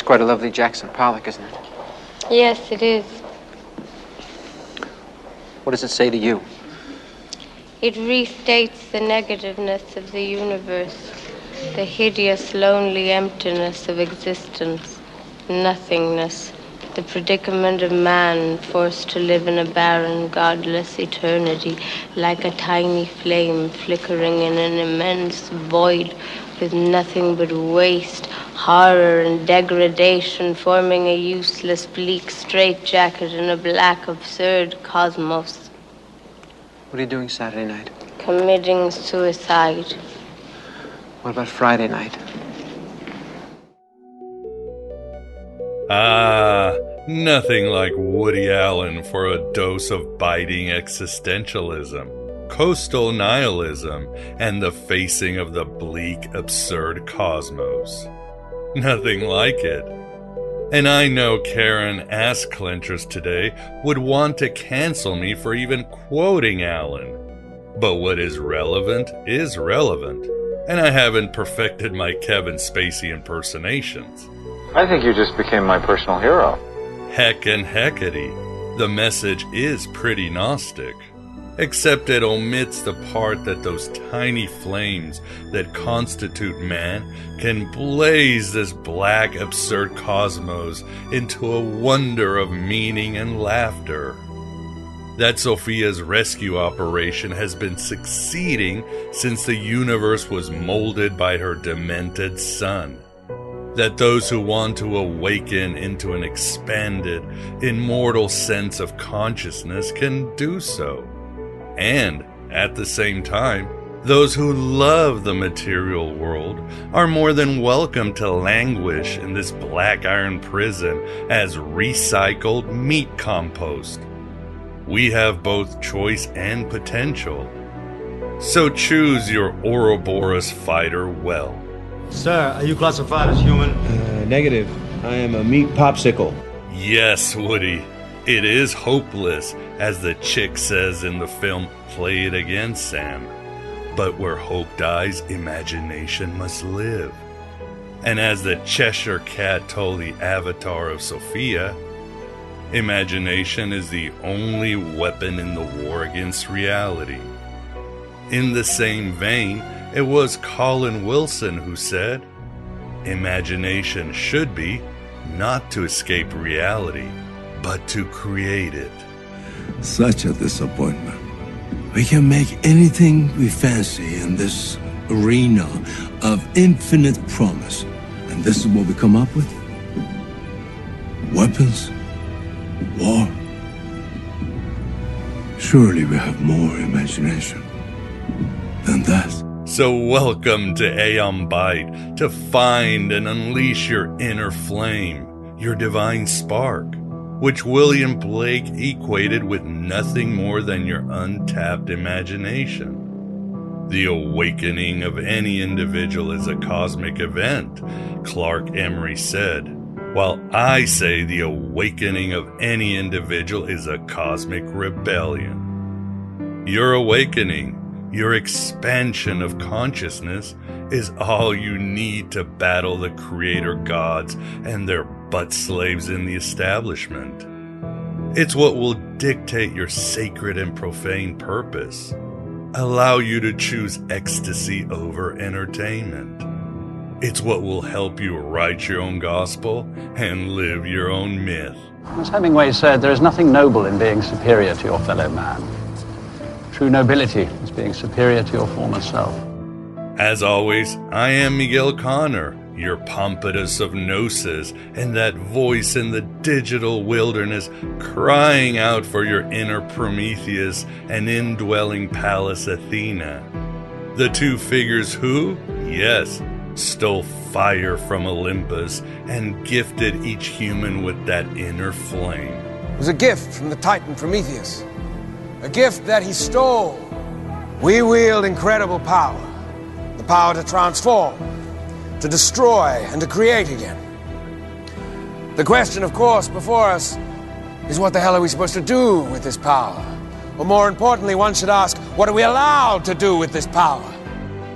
It's quite a lovely Jackson Pollock, isn't it? Yes, it is. What does it say to you? It restates the negativeness of the universe, the hideous, lonely emptiness of existence, nothingness, the predicament of man forced to live in a barren, godless eternity, like a tiny flame flickering in an immense void with nothing but waste, horror, and degradation, forming a useless, bleak straitjacket in a black, absurd cosmos. What are you doing Saturday night? Committing suicide. What about Friday night? Ah, nothing like Woody Allen for a dose of biting existentialism, coastal nihilism, and the facing of the bleak, absurd cosmos. Nothing like it. And I know Karen ass clenchers today would want to cancel me for even quoting Allen. But what is relevant, and I haven't perfected my Kevin Spacey impersonations. I think you just became my personal hero. Heck and heckety, the message is pretty Gnostic. Except it omits the part that those tiny flames that constitute man can blaze this black, absurd cosmos into a wonder of meaning and laughter. That Sophia's rescue operation has been succeeding since the universe was molded by her demented son. That those who want to awaken into an expanded, immortal sense of consciousness can do so. And, at the same time, those who love the material world are more than welcome to languish in this black iron prison as recycled meat compost. We have both choice and potential. So choose your Ouroboros fighter well. Sir, are you classified as human? Negative. I am a meat popsicle. Yes, Woody. It is hopeless, as the chick says in the film Play It Again, Sam. But where hope dies, imagination must live. And as the Cheshire Cat told the avatar of Sophia, imagination is the only weapon in the war against reality. In the same vein, it was Colin Wilson who said, imagination should be not to escape reality, but to create it. Such a disappointment. We can make anything we fancy in this arena of infinite promise. And this is what we come up with? Weapons? War? Surely we have more imagination than that. So welcome to Aeon Byte, to find and unleash your inner flame, your divine spark, which William Blake equated with nothing more than your untapped imagination. The awakening of any individual is a cosmic event, Clark Emery said, while I say the awakening of any individual is a cosmic rebellion. Your awakening, your expansion of consciousness, is all you need to battle the creator gods and their butt slaves in the establishment. It's what will dictate your sacred and profane purpose, allow you to choose ecstasy over entertainment. It's what will help you write your own gospel and live your own myth. As Hemingway said, there is nothing noble in being superior to your fellow man. True nobility is being superior to your former self. As always, I am Miguel Connor, your Pompadour of Gnosis, and that voice in the digital wilderness crying out for your inner Prometheus and indwelling Pallas Athena. The two figures who, yes, stole fire from Olympus and gifted each human with that inner flame. It was a gift from the Titan Prometheus. A gift that he stole. We wield incredible power. The power to transform, to destroy, and to create again. The question, of course, before us is what the hell are we supposed to do with this power? Or more importantly, one should ask, what are we allowed to do with this power?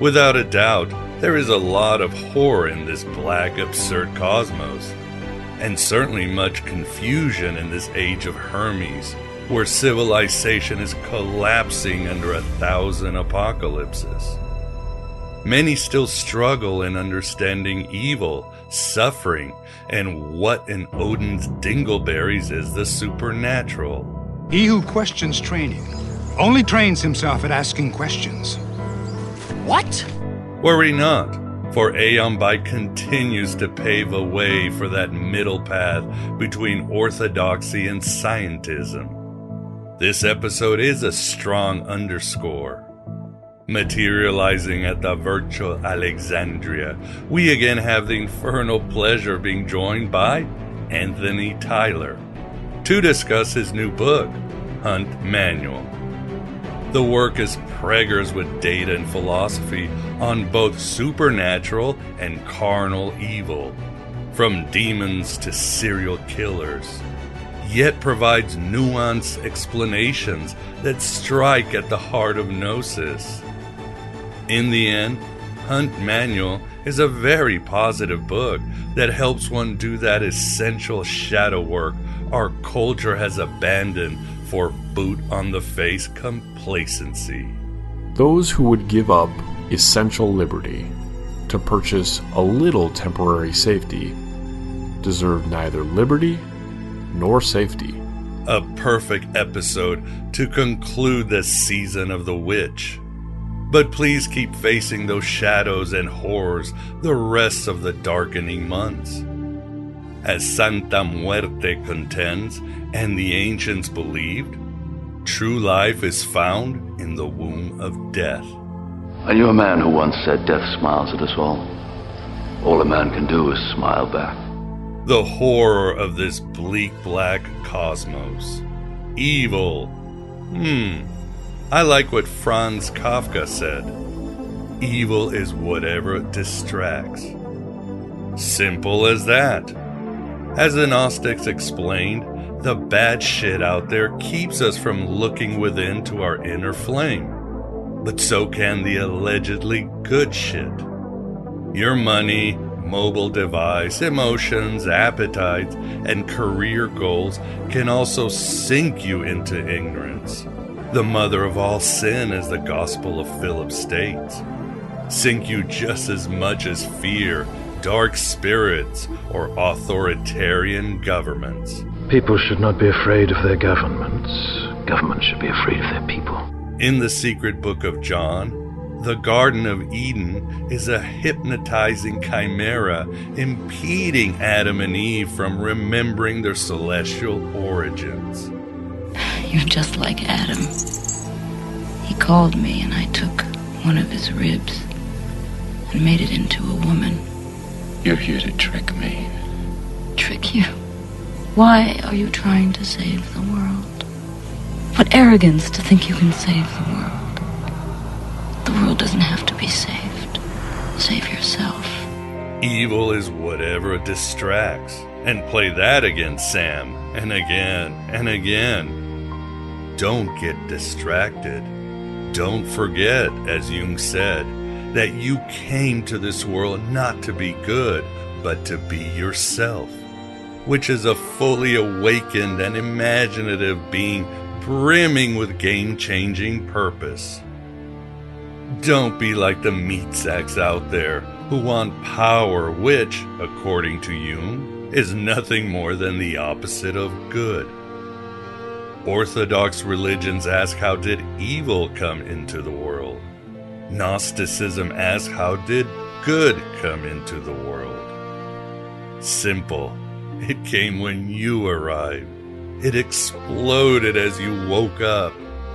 Without a doubt, there is a lot of horror in this black, absurd cosmos. and certainly much confusion in this age of Hermes, where civilization is collapsing under 1,000 apocalypses. Many still struggle in understanding evil, suffering, and what in Odin's dingleberries is the supernatural. He who questions training only trains himself at asking questions. What? Worry not, for Aeon Byte continues to pave a way for that middle path between orthodoxy and scientism. This episode is a strong underscore. Materializing at the virtual Alexandria, we again have the infernal pleasure of being joined by Anthony Tyler to discuss his new book, Hunt Manual. The work is preggers with data and philosophy on both supernatural and carnal evil, from demons to serial killers, yet provides nuanced explanations that strike at the heart of gnosis. In the end, Hunt Manual is a very positive book that helps one do that essential shadow work our culture has abandoned for boot-on-the-face complacency. Those who would give up essential liberty to purchase a little temporary safety deserve neither liberty nor safety. A perfect episode to conclude the season of the witch. But please keep facing those shadows and horrors the rest of the darkening months. As Santa Muerte contends, and the ancients believed, true life is found in the womb of death. I knew a man who once said death smiles at us all. All a man can do is smile back. The horror of this bleak black cosmos. Evil. I like what Franz Kafka said. Evil is whatever distracts. Simple as that. As the Gnostics explained, the bad shit out there keeps us from looking within to our inner flame. But so can the allegedly good shit. Your money, mobile device, emotions, appetites, and career goals can also sink you into ignorance. The mother of all sin, as the Gospel of Philip states. Sink you just as much as fear, dark spirits, or authoritarian governments. People should not be afraid of their governments. Governments should be afraid of their people. In the secret book of John, the Garden of Eden is a hypnotizing chimera impeding Adam and Eve from remembering their celestial origins. You're just like Adam. He called me and I took one of his ribs and made it into a woman. You're here to trick me. Trick you? Why are you trying to save the world? What arrogance to think you can save the world. The world doesn't have to be saved. Save yourself. Evil is whatever distracts. And play that again, Sam, and again, and again. Don't get distracted. Don't forget, as Jung said, that you came to this world not to be good, but to be yourself, which is a fully awakened and imaginative being brimming with game-changing purpose. Don't be like the meat sacks out there who want power, which, according to Jung, is nothing more than the opposite of good. Orthodox religions ask, how did evil come into the world? Gnosticism asks, how did good come into the world? Simple. It came when you arrived. It exploded as you woke up.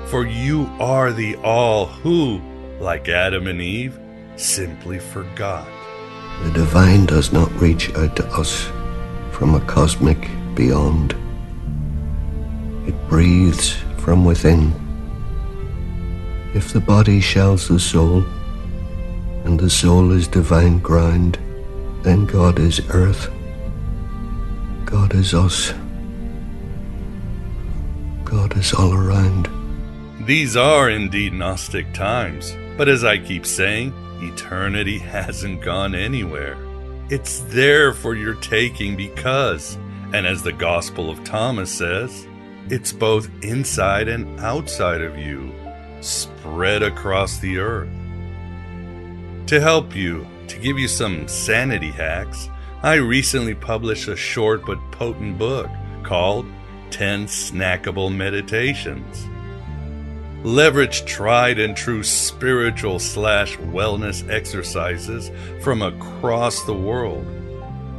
For you are the all who, like Adam and Eve, simply forgot. The divine does not reach out to us from a cosmic beyond. It breathes from within. If the body shells the soul, and the soul is divine ground, then God is earth. God is us. God is all around. These are indeed Gnostic times, but as I keep saying, eternity hasn't gone anywhere. It's there for your taking because, and as the Gospel of Thomas says, it's both inside and outside of you, spread across the earth. To help you, to give you some sanity hacks, I recently published a short but potent book called 10 Snackable Meditations. Leverage tried and true spiritual / wellness exercises from across the world.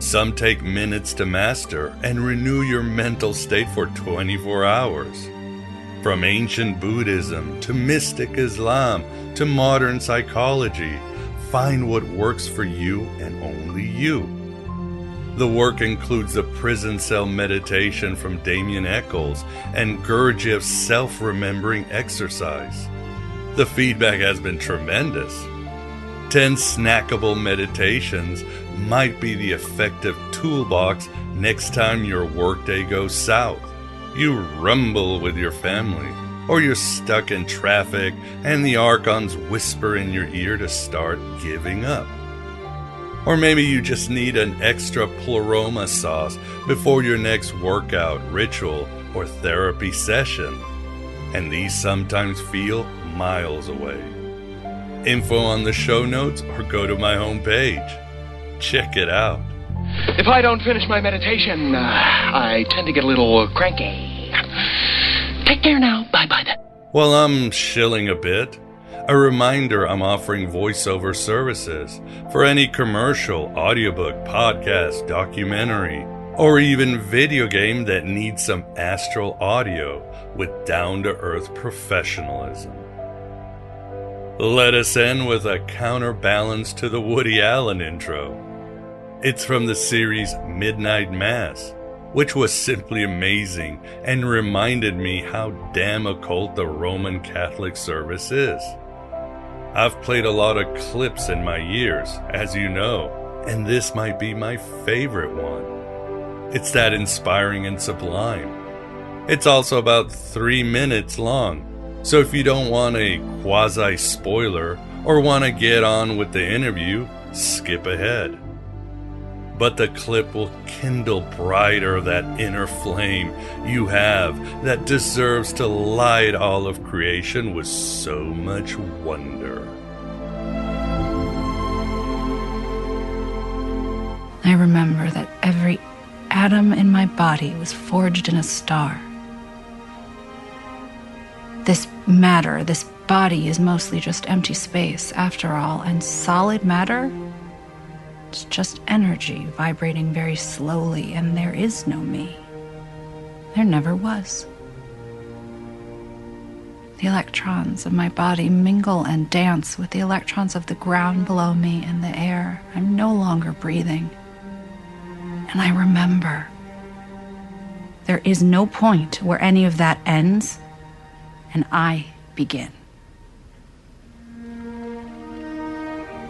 Some take minutes to master and renew your mental state for 24 hours. From ancient Buddhism to mystic Islam to modern psychology, find what works for you and only you. The work includes the prison cell meditation from Damien Eccles and Gurdjieff's self-remembering exercise. The feedback has been tremendous. 10 snackable meditations might be the effective toolbox next time your workday goes south. You rumble with your family, or you're stuck in traffic and the archons whisper in your ear to start giving up. Or maybe you just need an extra pleroma sauce before your next workout, ritual, or therapy session. And these sometimes feel miles away. Info on the show notes or go to my homepage. Check it out. If I don't finish my meditation, I tend to get a little cranky. Take care now. Bye-bye then. While I'm shilling a bit, a reminder I'm offering voiceover services for any commercial, audiobook, podcast, documentary, or even video game that needs some astral audio with down-to-earth professionalism. Let us end with a counterbalance to the Woody Allen intro. It's from the series Midnight Mass, which was simply amazing and reminded me how damn occult the Roman Catholic service is. I've played a lot of clips in my years, as you know, and this might be my favorite one. It's that inspiring and sublime. It's also about 3 minutes long, so if you don't want a quasi-spoiler or want to get on with the interview, skip ahead. But the clip will kindle brighter that inner flame you have that deserves to light all of creation with so much wonder. I remember that every atom in my body was forged in a star. This matter, this body is mostly just empty space after all, and solid matter? It's just energy vibrating very slowly, and there is no me. There never was. The electrons of my body mingle and dance with the electrons of the ground below me and the air. I'm no longer breathing. And I remember there is no point where any of that ends and I begin.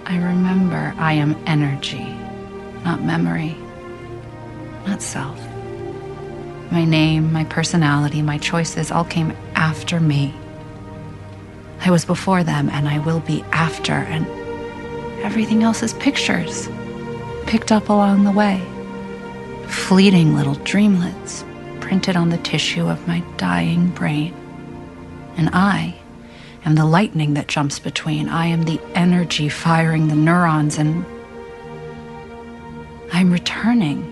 I remember I am energy, not memory, not self. My name, my personality, my choices all came after me. I was before them and I will be after, and everything else is pictures, picked up along the way. Fleeting little dreamlets printed on the tissue of my dying brain. And I am the lightning that jumps between. I am the energy firing the neurons, and I'm returning.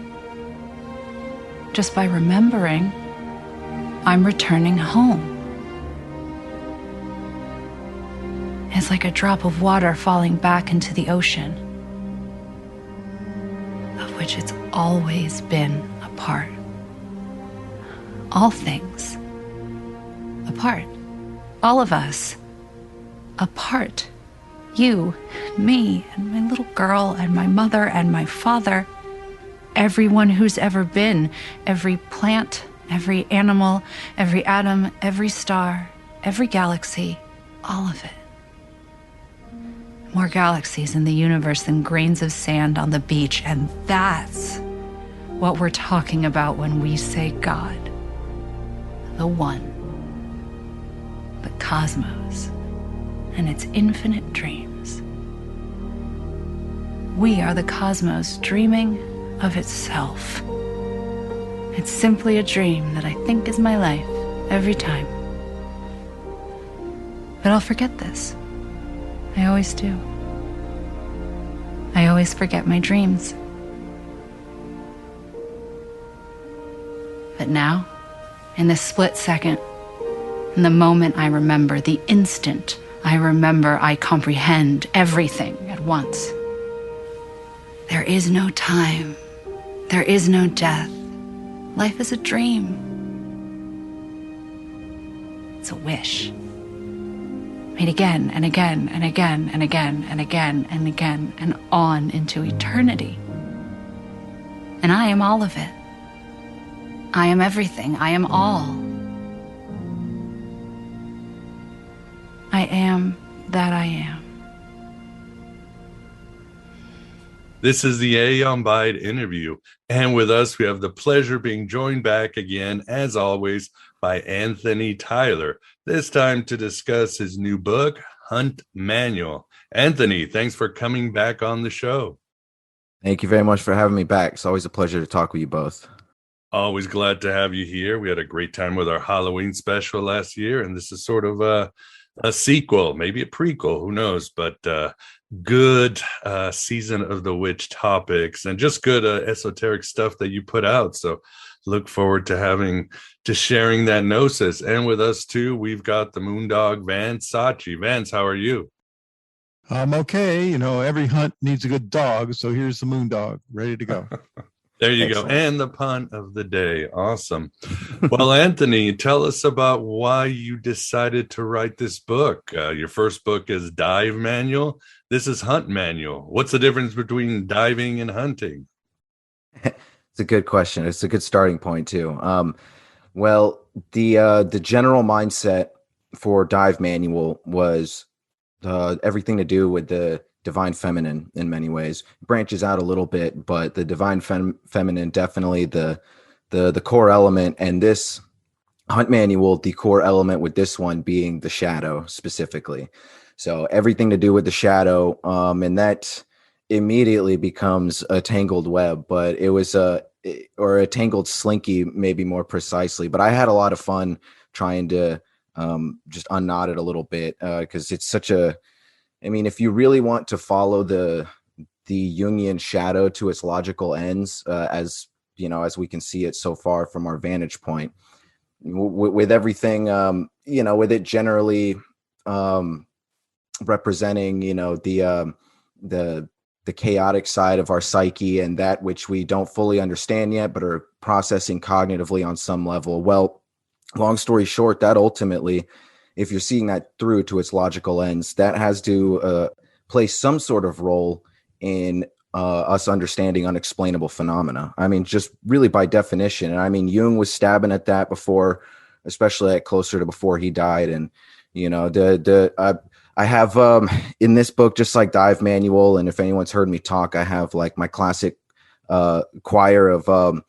Just by remembering, I'm returning home. It's like a drop of water falling back into the ocean, of which it's always been a part. All things, a part. All of us, a part. You, me, and my little girl, and my mother, and my father. Everyone who's ever been. Every plant, every animal, every atom, every star, every galaxy. All of it. More galaxies in the universe than grains of sand on the beach, and that's what we're talking about when we say God. The One. The cosmos and its infinite dreams. We are the cosmos dreaming of itself. It's simply a dream that I think is my life every time. But I'll forget this. I always do. I always forget my dreams. But now, in this split second, in the moment I remember, the instant I remember, I comprehend everything at once. There is no time. There is no death. Life is a dream. It's a wish. Made again and again and again and again and again and again and on into eternity. And I am all of it. I am everything. I am all. I am that I am. This is the Aeon Byte interview. And with us, we have the pleasure of being joined back again, as always, by Anthony Tyler, this time to discuss his new book, Hunt Manual. Anthony, thanks for coming back on the show. Thank you very much for having me back. It's always a pleasure to talk with you both. Always glad to have you here. We had a great time with our Halloween special last year, and this is sort of a sequel, maybe a prequel, who knows, but good season of the witch topics and just good esoteric stuff that you put out. So look forward to sharing that gnosis. And with us too, we've got the Moondog Vance Sachi. Vance, how are you? I'm okay. You know, every hunt needs a good dog, so here's the Moondog ready to go. There you Excellent. go. And the pun of the day. Awesome. Well, Anthony, tell us about why you decided to write this book. Your first book is Dive Manual. This is Hunt Manual. What's the difference between diving and hunting? It's a good question. It's a good starting point too. Well, the general mindset for Dive Manual was everything to do with the divine feminine in many ways. It branches out a little bit, but the divine feminine, definitely the core element. And this Hunt Manual, the core element with this one being the shadow specifically. So everything to do with the shadow, and that immediately becomes a tangled web, but it was a tangled slinky, maybe more precisely. But I had a lot of fun trying to just unknot it a little bit, because it's such a, I mean, if you really want to follow the Jungian shadow to its logical ends, as you know, as we can see it so far from our vantage point, with everything, with it generally representing, the chaotic side of our psyche and that which we don't fully understand yet, but are processing cognitively on some level. Well, long story short, that ultimately, if you're seeing that through to its logical ends, that has to play some sort of role in us understanding unexplainable phenomena. I mean, just really by definition. And I mean, Jung was stabbing at that before, especially closer to before he died. And, I have in this book, just like Dive Manual, and if anyone's heard me talk, I have like my classic choir of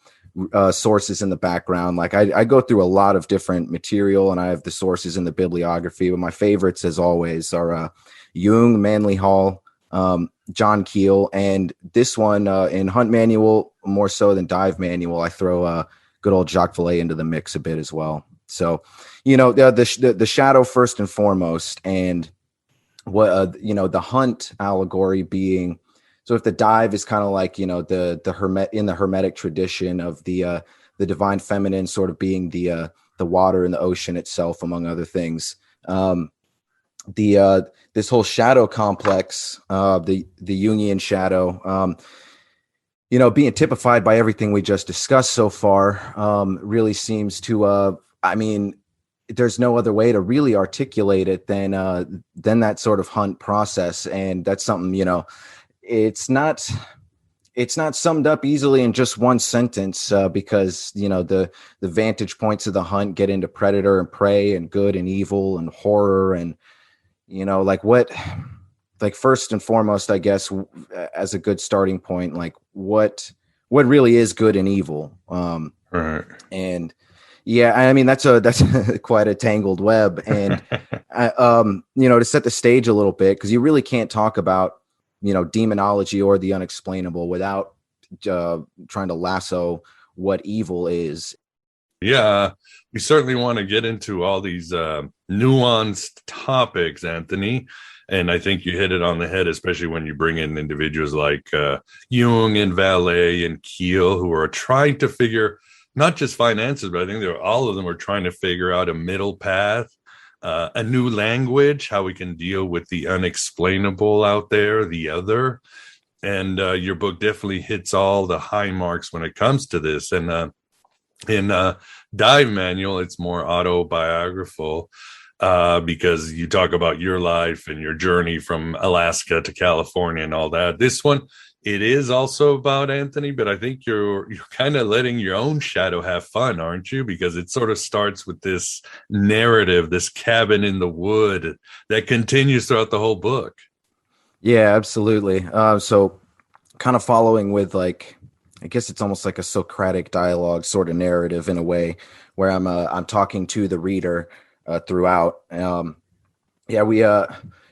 sources in the background. Like I go through a lot of different material, and I have the sources in the bibliography, but my favorites as always are Jung, Manly Hall, John Keel, and this one in Hunt Manual, more so than Dive Manual, I throw good old Jacques Vallee into the mix a bit as well. So, the shadow first and foremost, and what the hunt allegory being, so if the dive is kind of like, the hermetic tradition of the divine feminine sort of being the water and the ocean itself, among other things. This whole shadow complex, the Jungian shadow, being typified by everything we just discussed so far, really seems to, there's no other way to really articulate it than that sort of hunt process. And that's something, it's not summed up easily in just one sentence, because, the vantage points of the hunt get into predator and prey and good and evil and horror. And, first and foremost, I guess, as a good starting point, like what really is good and evil. Right. And yeah, I mean, that's quite a tangled web. And, to set the stage a little bit, because you really can't talk about demonology or the unexplainable without trying to lasso what evil is. Yeah, we certainly want to get into all these nuanced topics, Anthony. And I think you hit it on the head, especially when you bring in individuals like Jung and Vallee and Keel, who are trying to figure not just finances, but I think all of them are trying to figure out a middle path, a new language, how we can deal with the unexplainable out there, the other. And your book definitely hits all the high marks when it comes to this. And in Dive Manual, it's more autobiographical because you talk about your life and your journey from Alaska to California and all that. This one, it is also about Anthony, but I think you're kind of letting your own shadow have fun, aren't you? Because it sort of starts with this narrative, this cabin in the wood that continues throughout the whole book. Yeah, absolutely. So kind of following with I guess it's almost like a Socratic dialogue sort of narrative in a way where I'm talking to the reader throughout.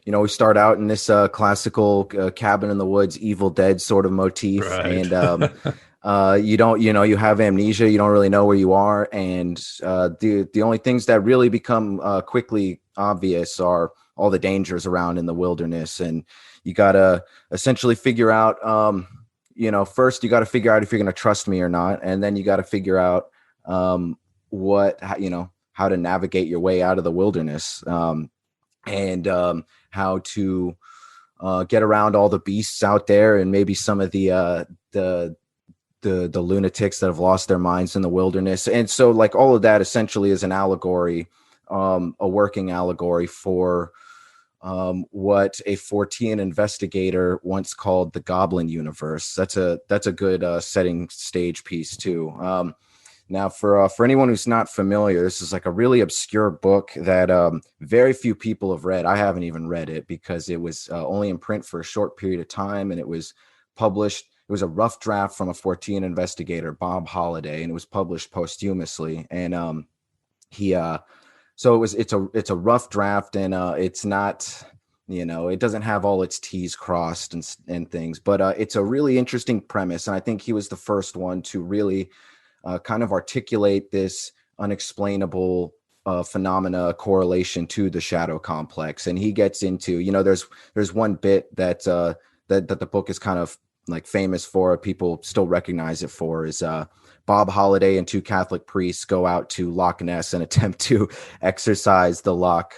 We start out in this classical cabin in the woods, Evil Dead sort of motif. Right. And you have amnesia. You don't really know where you are. And the only things that really become quickly obvious are all the dangers around in the wilderness. And you got to essentially figure out, first you got to figure out if you're going to trust me or not. And then you got to figure out how to navigate your way out of the wilderness. And how to get around all the beasts out there, and maybe some of the lunatics that have lost their minds in the wilderness. And so all of that essentially is an allegory, a working allegory for what a Fortean investigator once called the Goblin universe. That's a good setting stage piece too. Now, for anyone who's not familiar, this is a really obscure book that very few people have read. I haven't even read it because it was only in print for a short period of time, and it was published. It was a rough draft from a Fortean investigator, Bob Holliday, and it was published posthumously. And so it's a rough draft, and it's not, it doesn't have all its T's crossed and things, but it's a really interesting premise, and I think he was the first one to really kind of articulate this unexplainable phenomena correlation to the shadow complex. And he gets into, there's one bit that the book is kind of famous for, people still recognize it for, is Bob Holliday and two Catholic priests go out to Loch Ness and attempt to exorcise the loch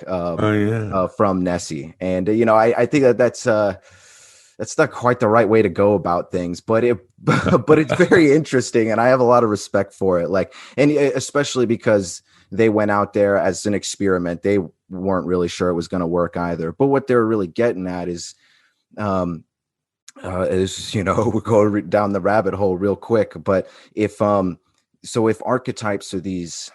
from Nessie. And I think that's not quite the right way to go about things, but it's very interesting, and I have a lot of respect for it. And especially because they went out there as an experiment, they weren't really sure it was going to work either. But what they're really getting at is we'll go down the rabbit hole real quick. But if archetypes are these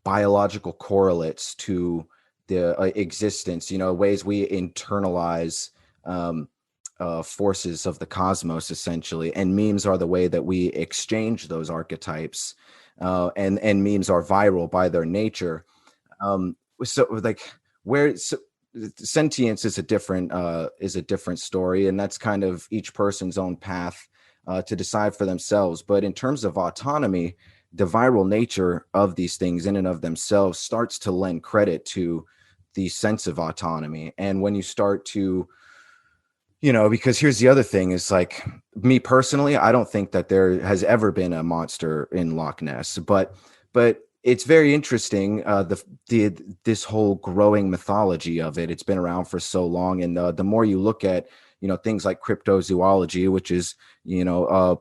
biological correlates to the existence, ways we internalize forces of the cosmos, essentially, and memes are the way that we exchange those archetypes, and memes are viral by their nature. Sentience is a different story, and that's kind of each person's own path to decide for themselves. But in terms of autonomy, the viral nature of these things in and of themselves starts to lend credit to the sense of autonomy. And when you start to because here's the other thing is me personally, I don't think that there has ever been a monster in Loch Ness, but it's very interesting. This whole growing mythology of it, it's been around for so long. And the more you look at, things like cryptozoology, which is,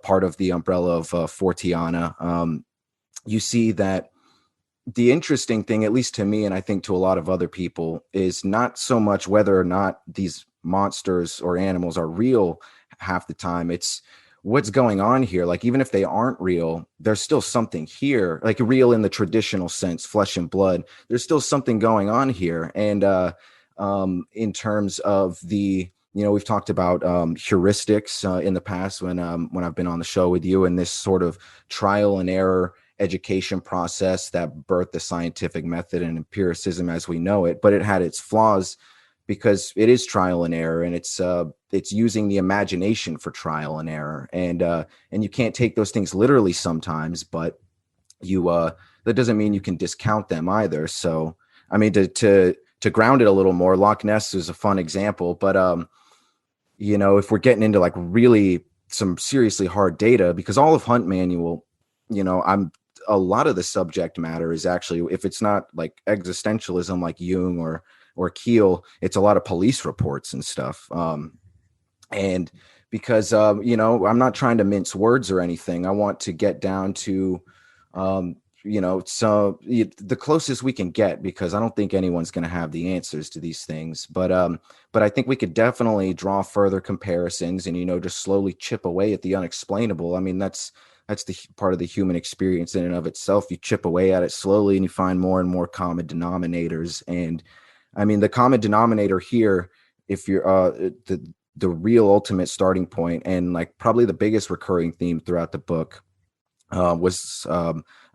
part of the umbrella of Forteana, you see that the interesting thing, at least to me, and I think to a lot of other people, is not so much whether or not these monsters or animals are real half the time. It's what's going on here. Even if they aren't real, there's still something here, real in the traditional sense, flesh and blood. There's still something going on here. And in terms of the, we've talked about heuristics in the past when I've been on the show with you, and this sort of trial and error education process that birthed the scientific method and empiricism as we know it, but it had its flaws because it is trial and error, and it's using the imagination for trial and error, and you can't take those things literally sometimes, but that doesn't mean you can discount them either. So I mean, to ground it a little more, Loch Ness is a fun example, but if we're getting into like really some seriously hard data, because all of Hunt Manual, a lot of the subject matter is actually, if it's not like existentialism like Jung or Keel, it's a lot of police reports and stuff. And because, I'm not trying to mince words or anything. I want to get down to, so the closest we can get, because I don't think anyone's going to have the answers to these things. But I think we could definitely draw further comparisons and, just slowly chip away at the unexplainable. I mean, that's the part of the human experience in and of itself. You chip away at it slowly and you find more and more common denominators. And I mean, the common denominator here, if you're the real ultimate starting point, and like probably the biggest recurring theme throughout the book, was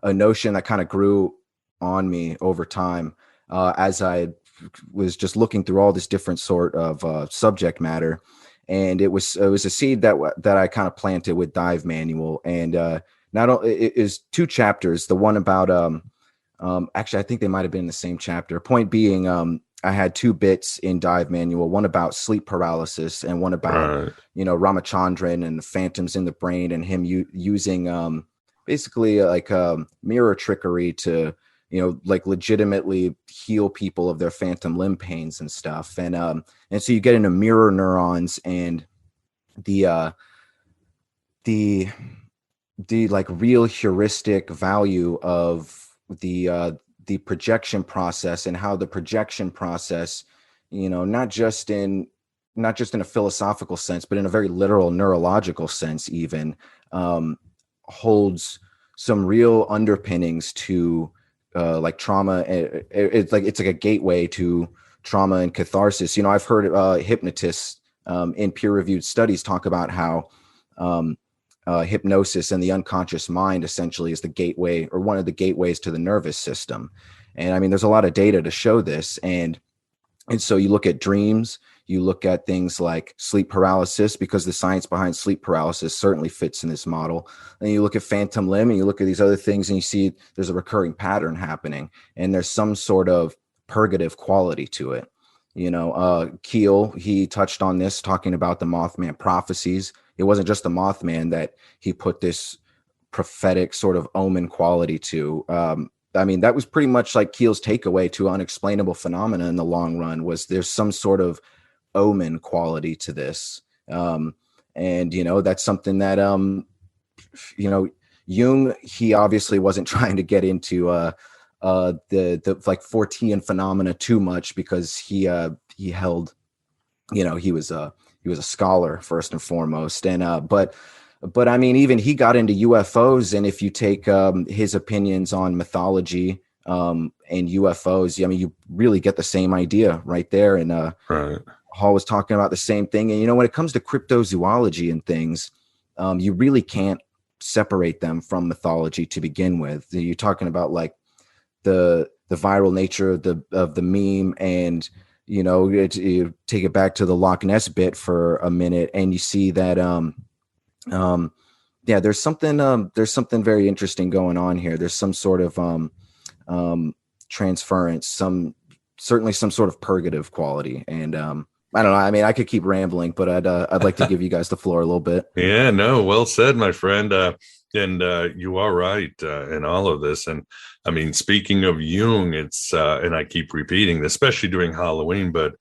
a notion that kind of grew on me over time as I was just looking through all this different sort of subject matter. And it was a seed that I kind of planted with Dive Manual. And not only it is 2 chapters, the one about actually I think they might have been in the same chapter. Point being, I had 2 bits in Dive Manual, one about sleep paralysis and one about Ramachandran and the phantoms in the brain, and him using basically like mirror trickery to like legitimately heal people of their phantom limb pains and stuff. And so you get into mirror neurons and the like real heuristic value of the projection process, and how the projection process, not just in a philosophical sense, but in a very literal neurological sense even, holds some real underpinnings to like trauma. It's like a gateway to trauma and catharsis. I've heard hypnotists in peer-reviewed studies talk about how hypnosis and the unconscious mind essentially is the gateway, or one of the gateways to the nervous system. And I mean, there's a lot of data to show this. And so you look at dreams, you look at things like sleep paralysis, because the science behind sleep paralysis certainly fits in this model. And you look at phantom limb, and you look at these other things, and you see there's a recurring pattern happening, and there's some sort of purgative quality to it. Keel, he touched on this, talking about the Mothman prophecies. It wasn't just the Mothman that he put this prophetic sort of omen quality to. I mean, that was pretty much like Keel's takeaway to unexplainable phenomena in the long run, was there's some sort of omen quality to this. And, that's something that, Jung, he obviously wasn't trying to get into the like Fortean phenomena too much, because he held, he was a scholar first and foremost. And, but I mean, even he got into UFOs, and if you take his opinions on mythology and UFOs, I mean, you really get the same idea right there. And right. Hall was talking about the same thing. And when it comes to cryptozoology and things, you really can't separate them from mythology to begin with. You're talking about like the viral nature of the meme, and you take it back to the Loch Ness bit for a minute, and you see that there's something very interesting going on here. There's some sort of transference, certainly some sort of purgative quality. And I don't know. I mean, I could keep rambling, but I'd like to give you guys the floor a little bit. Yeah, no, well said, my friend. And you are right in all of this. And I mean, speaking of Jung, it's and I keep repeating this, especially during Halloween, but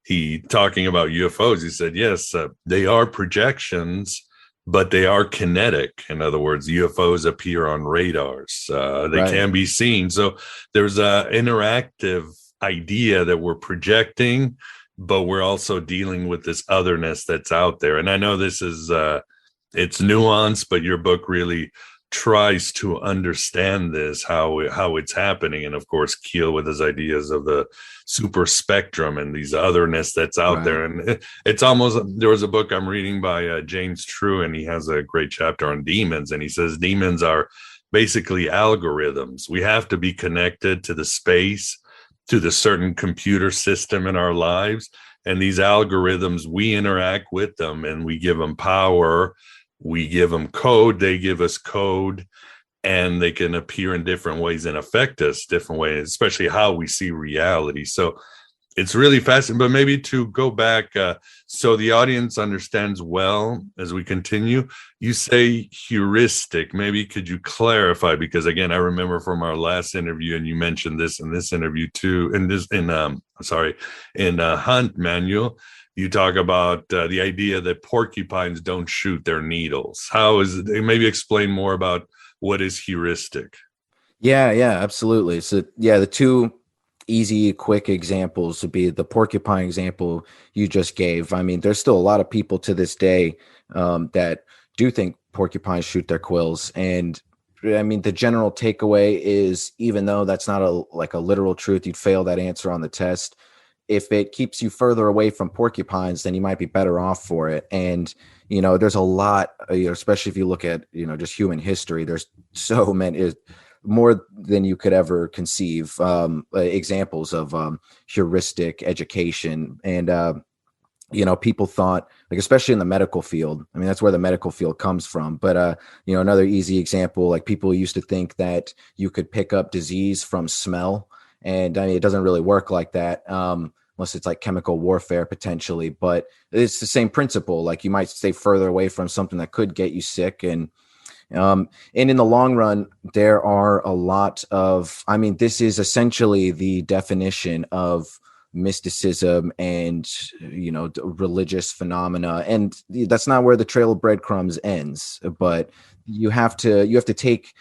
he talking about UFOs, he said, yes, they are projections, but they are kinetic. In other words, UFOs appear on radars. They can be seen. So there's an interactive idea that we're projecting, but we're also dealing with this otherness that's out there. And I know this is, it's nuanced, but your book really tries to understand this, how it's happening. And of course, Keel with his ideas of the super spectrum and these otherness that's out there. And it's almost, there was a book I'm reading by James True, and he has a great chapter on demons. And he says demons are basically algorithms. We have to be connected to the space to the certain computer system in our lives. And these algorithms, we interact with them and we give them power. We give them code. They give us code, and they can appear in different ways and affect us different ways, especially how we see reality. So it's really fascinating. But maybe to go back, so the audience understands well as we continue, you say heuristic. Maybe could you clarify? Because again, I remember from our last interview, and you mentioned this in this interview too, in Hunt Manual, you talk about the idea that porcupines don't shoot their needles. How is it? Maybe explain more about what is heuristic. Yeah, absolutely. So yeah, the two easy, quick examples would be the porcupine example you just gave. I mean, there's still a lot of people to this day that do think porcupines shoot their quills. And I mean, the general takeaway is, even though that's not a literal truth, you'd fail that answer on the test. If it keeps you further away from porcupines, then you might be better off for it. And, there's a lot, especially if you look at, just human history, there's so many, more than you could ever conceive, examples of heuristic education. And, people thought, like, especially in the medical field, I mean, that's where the medical field comes from. But, another easy example, like, people used to think that you could pick up disease from smell. And I mean, it doesn't really work like that, unless it's like chemical warfare potentially. But it's the same principle. Like, you might stay further away from something that could get you sick. And in the long run, there are a lot of, I mean, this is essentially the definition of mysticism and, religious phenomena. And that's not where the trail of breadcrumbs ends. But you have to take,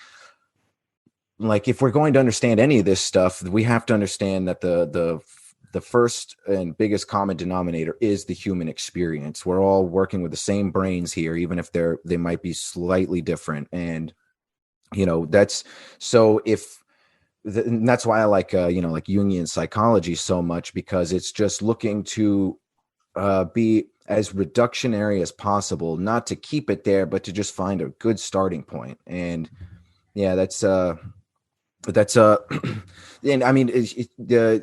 like, if we're going to understand any of this stuff, we have to understand that the first and biggest common denominator is the human experience. We're all working with the same brains here, even if they might be slightly different. And, that's why I like, like Jungian psychology so much, because it's just looking to be as reductionary as possible, not to keep it there, but to just find a good starting point. And yeah, that's and I mean,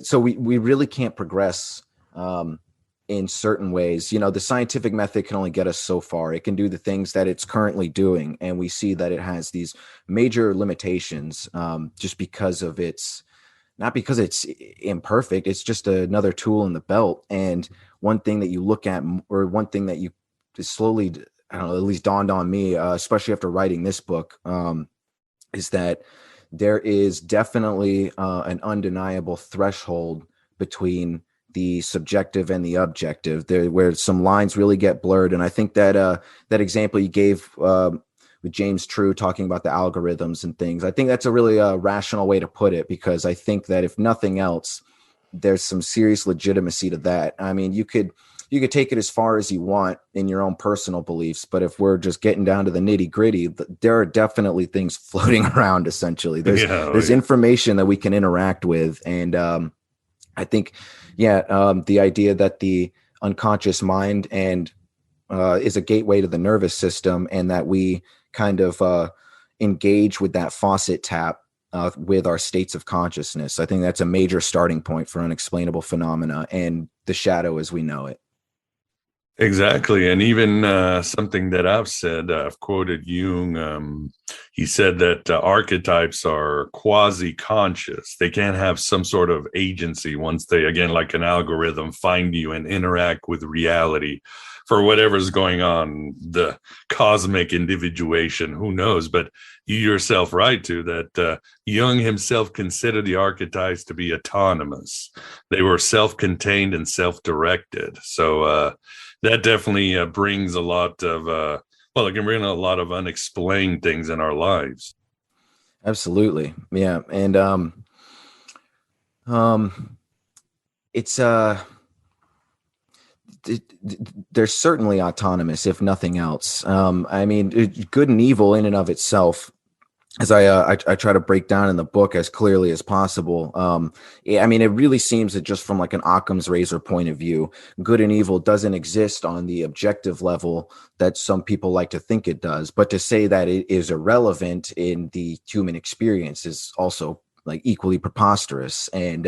so we really can't progress in certain ways. The scientific method can only get us so far. It can do the things that it's currently doing, and we see that it has these major limitations, just because of not because it's imperfect. It's just another tool in the belt. And one thing that you look at, or one thing that you slowly, I don't know, at least dawned on me, especially after writing this book, is that there is definitely an undeniable threshold between the subjective and the objective, there, where some lines really get blurred. And I think that that example you gave with James True talking about the algorithms and things, I think that's a really rational way to put it, because I think that if nothing else, there's some serious legitimacy to that. I mean, you could take it as far as you want in your own personal beliefs, but if we're just getting down to the nitty gritty, there are definitely things floating around. Essentially, there's information that we can interact with. And I think, the idea that the unconscious mind and is a gateway to the nervous system, and that we kind of engage with that faucet tap with our states of consciousness. I think that's a major starting point for unexplainable phenomena and the shadow as we know it. Exactly. And even something that I've said, I've quoted Jung. He said that archetypes are quasi-conscious. They can't have some sort of agency once they, again, like an algorithm, find you and interact with reality for whatever's going on, the cosmic individuation, who knows? But you yourself write to that Jung himself considered the archetypes to be autonomous. They were self-contained and self-directed. So that definitely brings a lot of, it can bring a lot of unexplained things in our lives. Absolutely. Yeah. And it's they're certainly autonomous, if nothing else. I mean, good and evil in and of itself, as I try to break down in the book as clearly as possible. I mean, it really seems that just from like an Occam's razor point of view, good and evil doesn't exist on the objective level that some people like to think it does. But to say that it is irrelevant in the human experience is also like equally preposterous. And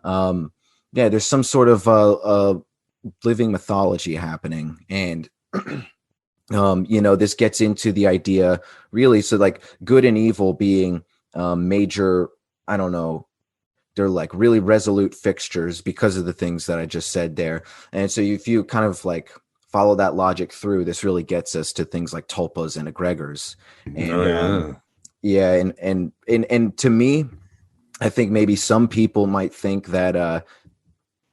Yeah, there's some sort of living mythology happening, and this gets into the idea, really. So like good and evil being major, I don't know, they're like really resolute fixtures because of the things that I just said there. And so if you kind of like follow that logic through, this really gets us to things like tulpas and egregors. And and to me, I think maybe some people might think that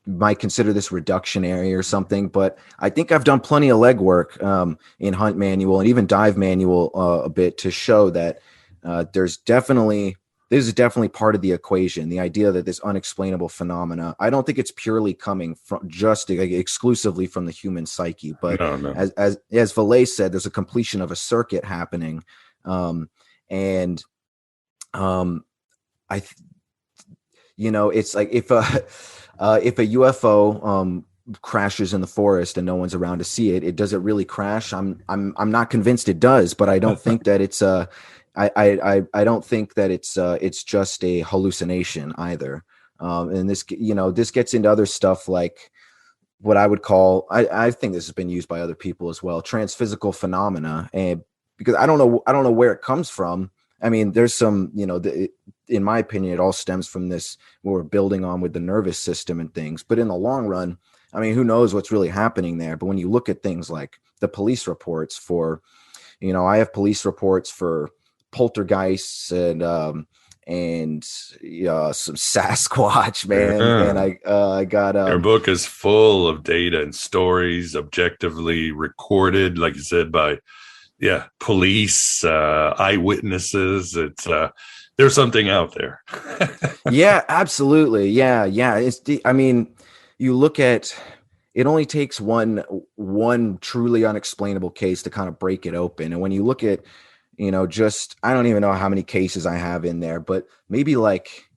might consider this reductionary or something, but I think I've done plenty of legwork in Hunt Manual and even Dive Manual a bit to show that this is definitely part of the equation. The idea that this unexplainable phenomena, I don't think it's purely coming from just exclusively from the human psyche, but as Vallee said, there's a completion of a circuit happening. It's like if a UFO crashes in the forest and no one's around to see it, does it really crash? I'm not convinced it does, but I don't think that it's I don't think that it's just a hallucination either. And this gets into other stuff like what I would call, I think this has been used by other people as well, transphysical phenomena. And because I don't know where it comes from. I mean, there's some, in my opinion, it all stems from this, what we're building on with the nervous system and things. But in the long run, I mean, who knows what's really happening there? But when you look at things like the police reports for, I have police reports for poltergeists and some Sasquatch, man. And I got your book is full of data and stories objectively recorded, like you said, by police, eyewitnesses. It's there's something out there. Yeah, absolutely. Yeah. You look at it, only takes one truly unexplainable case to kind of break it open. And when you look at just, I don't even know how many cases I have in there, but maybe like,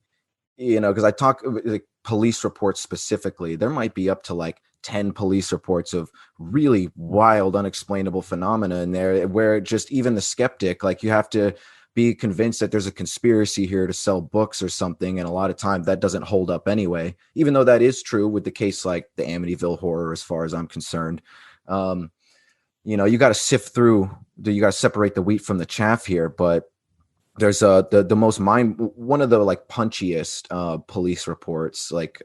because I talk like police reports specifically, there might be up to like 10 police reports of really wild, unexplainable phenomena in there, where just even the skeptic, like you have to be convinced that there's a conspiracy here to sell books or something. And a lot of times that doesn't hold up anyway, even though that is true with the case like the Amityville Horror, as far as I'm concerned. You got to sift through, you got to separate the wheat from the chaff here. But there's the most one of the like punchiest police reports, like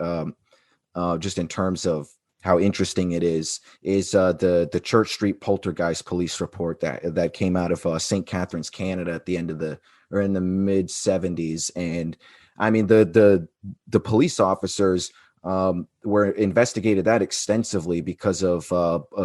just in terms of how interesting it is the Church Street Poltergeist police report that came out of St. Catharines, Canada at the end of in the mid 70s. And I mean, the police officers were investigated that extensively because of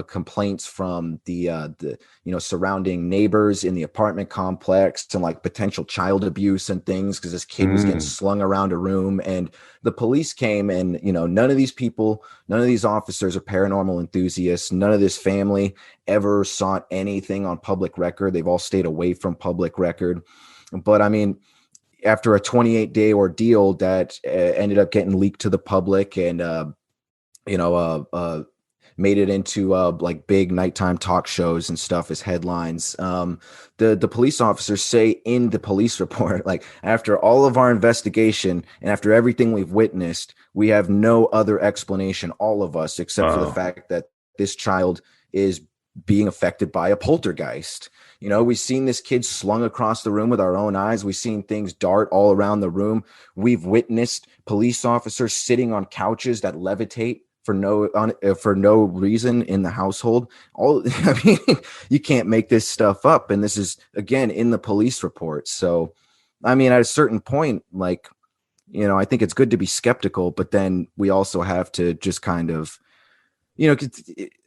complaints from the surrounding neighbors in the apartment complex and like potential child abuse and things, because this kid was getting slung around a room. And the police came, and none of these officers are paranormal enthusiasts. None of this family ever sought anything on public record. They've all stayed away from public record. But I mean, after a 28-day ordeal that ended up getting leaked to the public and, made it into like big nighttime talk shows and stuff as headlines. The police officers say in the police report, like, after all of our investigation and after everything we've witnessed, we have no other explanation, all of us, except for the fact that this child is being affected by a poltergeist. We've seen this kid slung across the room with our own eyes. We've seen things dart all around the room. We've witnessed police officers sitting on couches that levitate for no reason in the household. You can't make this stuff up. And this is, again, in the police report. So, I mean, at a certain point, like, I think it's good to be skeptical, but then we also have to just kind of,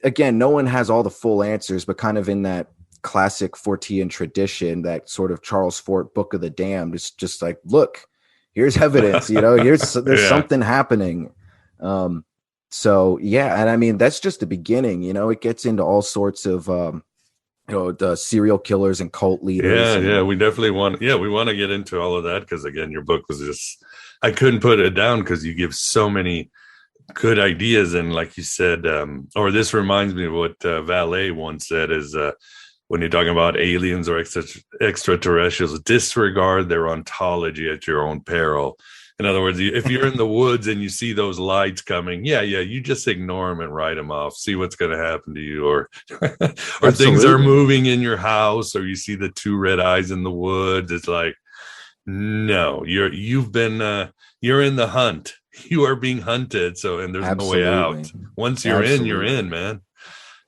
again, no one has all the full answers, but kind of in that classic Fortean tradition, that sort of Charles Fort Book of the Damned, it's just like, look, here's evidence, there's something happening. So yeah, and I mean, that's just the beginning. It gets into all sorts of the serial killers and cult leaders. We definitely want to get into all of that, because again, your book was just, I couldn't put it down because you give so many good ideas. And like you said, or this reminds me of what Vallee once said, is when you're talking about aliens or extraterrestrials, disregard their ontology at your own peril, In other words, if you're in the woods and you see those lights coming, you just ignore them and write them off. See what's going to happen to you, or or things are moving in your house, or you see the two red eyes in the woods. It's like, no, you're in the hunt. You are being hunted. So, and there's no way out. Once you're in, you're in, man.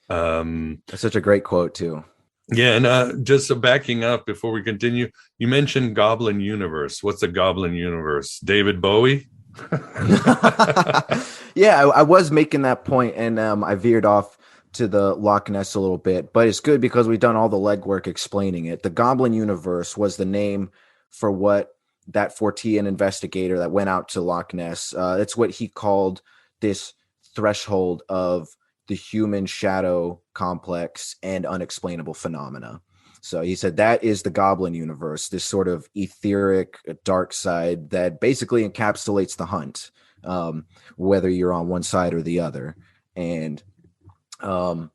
That's such a great quote too. Yeah, and just backing up before we continue, you mentioned Goblin Universe. What's the Goblin Universe? David Bowie? Yeah, I was making that point, and I veered off to the Loch Ness a little bit, but it's good because we've done all the legwork explaining it. The Goblin Universe was the name for what that Fortean investigator that went out to Loch Ness, it's what he called this threshold of the human shadow complex and unexplainable phenomena. So he said that is the Goblin Universe, this sort of etheric dark side that basically encapsulates the hunt, whether you're on one side or the other. And that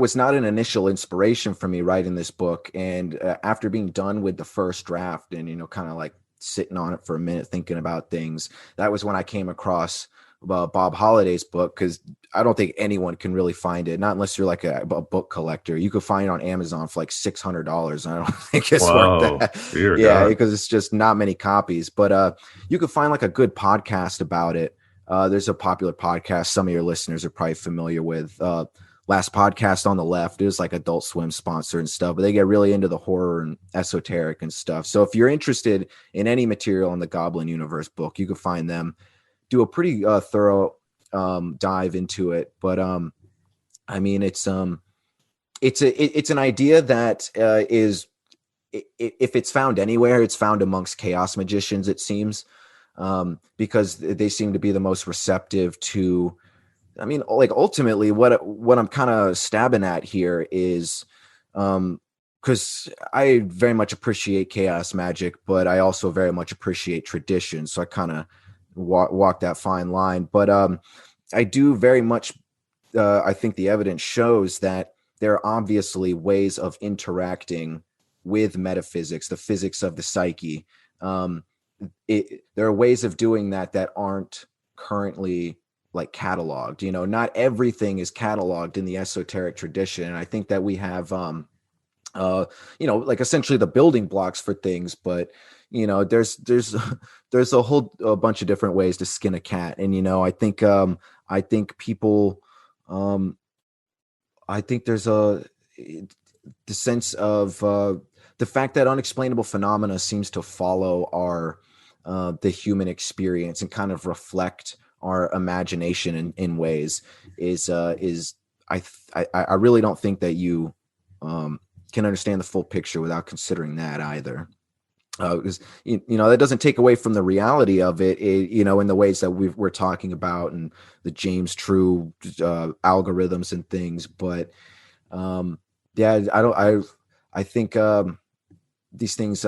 was not an initial inspiration for me writing this book. And after being done with the first draft and, kind of like sitting on it for a minute, thinking about things, that was when I came across Bob Holliday's book, because I don't think anyone can really find it, not unless you're like a book collector. You could find it on Amazon for like $600. I don't think it's worth that. Yeah, because it's just not many copies. But you could find like a good podcast about it. There's a popular podcast some of your listeners are probably familiar with. Last Podcast on the Left. It was like Adult Swim sponsor and stuff, but they get really into the horror and esoteric and stuff. So if you're interested in any material in the Goblin Universe book, you can find them. Do a pretty thorough dive into it, but I mean it's an idea that is, if it's found anywhere, it's found amongst chaos magicians, it seems, because they seem to be the most receptive to. I mean, like ultimately, what I'm kind of stabbing at here is, because I very much appreciate chaos magic, but I also very much appreciate tradition. So I kind of walk that fine line, but I do very much I think the evidence shows that there are obviously ways of interacting with metaphysics, the physics of the psyche. There are ways of doing that aren't currently like cataloged. Not everything is cataloged in the esoteric tradition, and I think that we have like essentially the building blocks for things, but there's a whole bunch of different ways to skin a cat. And, I think people, I think there's the sense of the fact that unexplainable phenomena seems to follow our, the human experience and kind of reflect our imagination in ways is I really don't think that you, can understand the full picture without considering that either. Because that doesn't take away from the reality of it, in the ways that we're talking about and the James True algorithms and things. But I think these things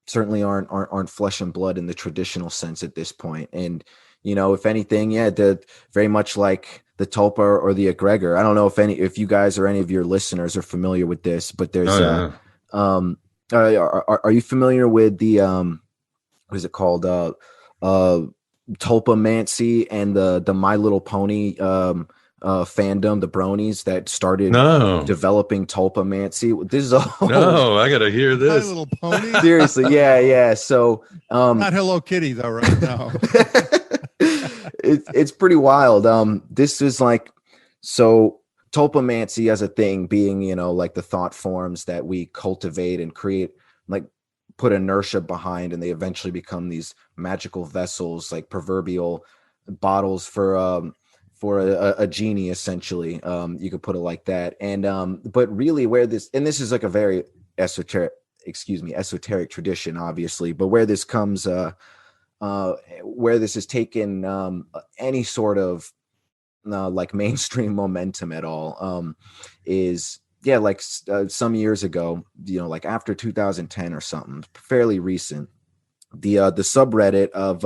certainly aren't flesh and blood in the traditional sense at this point. And if anything, they're very much like the tulpa or the egregor. I don't know if you guys or any of your listeners are familiar with this, but there's are you familiar with the what is it called, tulpamancy and the My Little Pony fandom, the bronies that started developing tulpamancy? This is I gotta hear this. My Little Pony. Seriously, yeah. So not Hello Kitty though, right now. It's pretty wild. This is like, so tulpamancy as a thing being, like the thought forms that we cultivate and create, like put inertia behind, and they eventually become these magical vessels, like proverbial bottles for a genie, essentially. You could put it like that. And but really where this is like a very esoteric tradition, obviously, but where this comes where this has taken any sort of like mainstream momentum at all is some years ago, like after 2010 or something, fairly recent, the subreddit of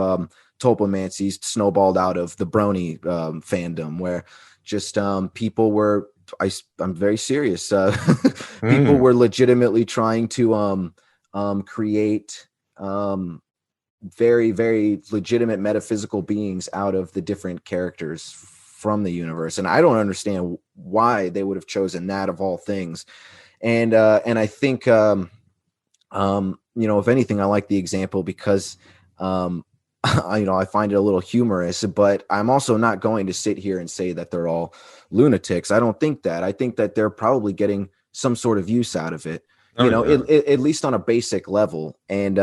tulpamancy snowballed out of the brony fandom, where just people were, I'm very serious, people were legitimately trying to create very, very legitimate metaphysical beings out of the different characters from the universe. And I don't understand why they would have chosen that of all things. And I think, if anything, I like the example because, I find it a little humorous, but I'm also not going to sit here and say that they're all lunatics. I don't think that. I think that they're probably getting some sort of use out of it, at least on a basic level. And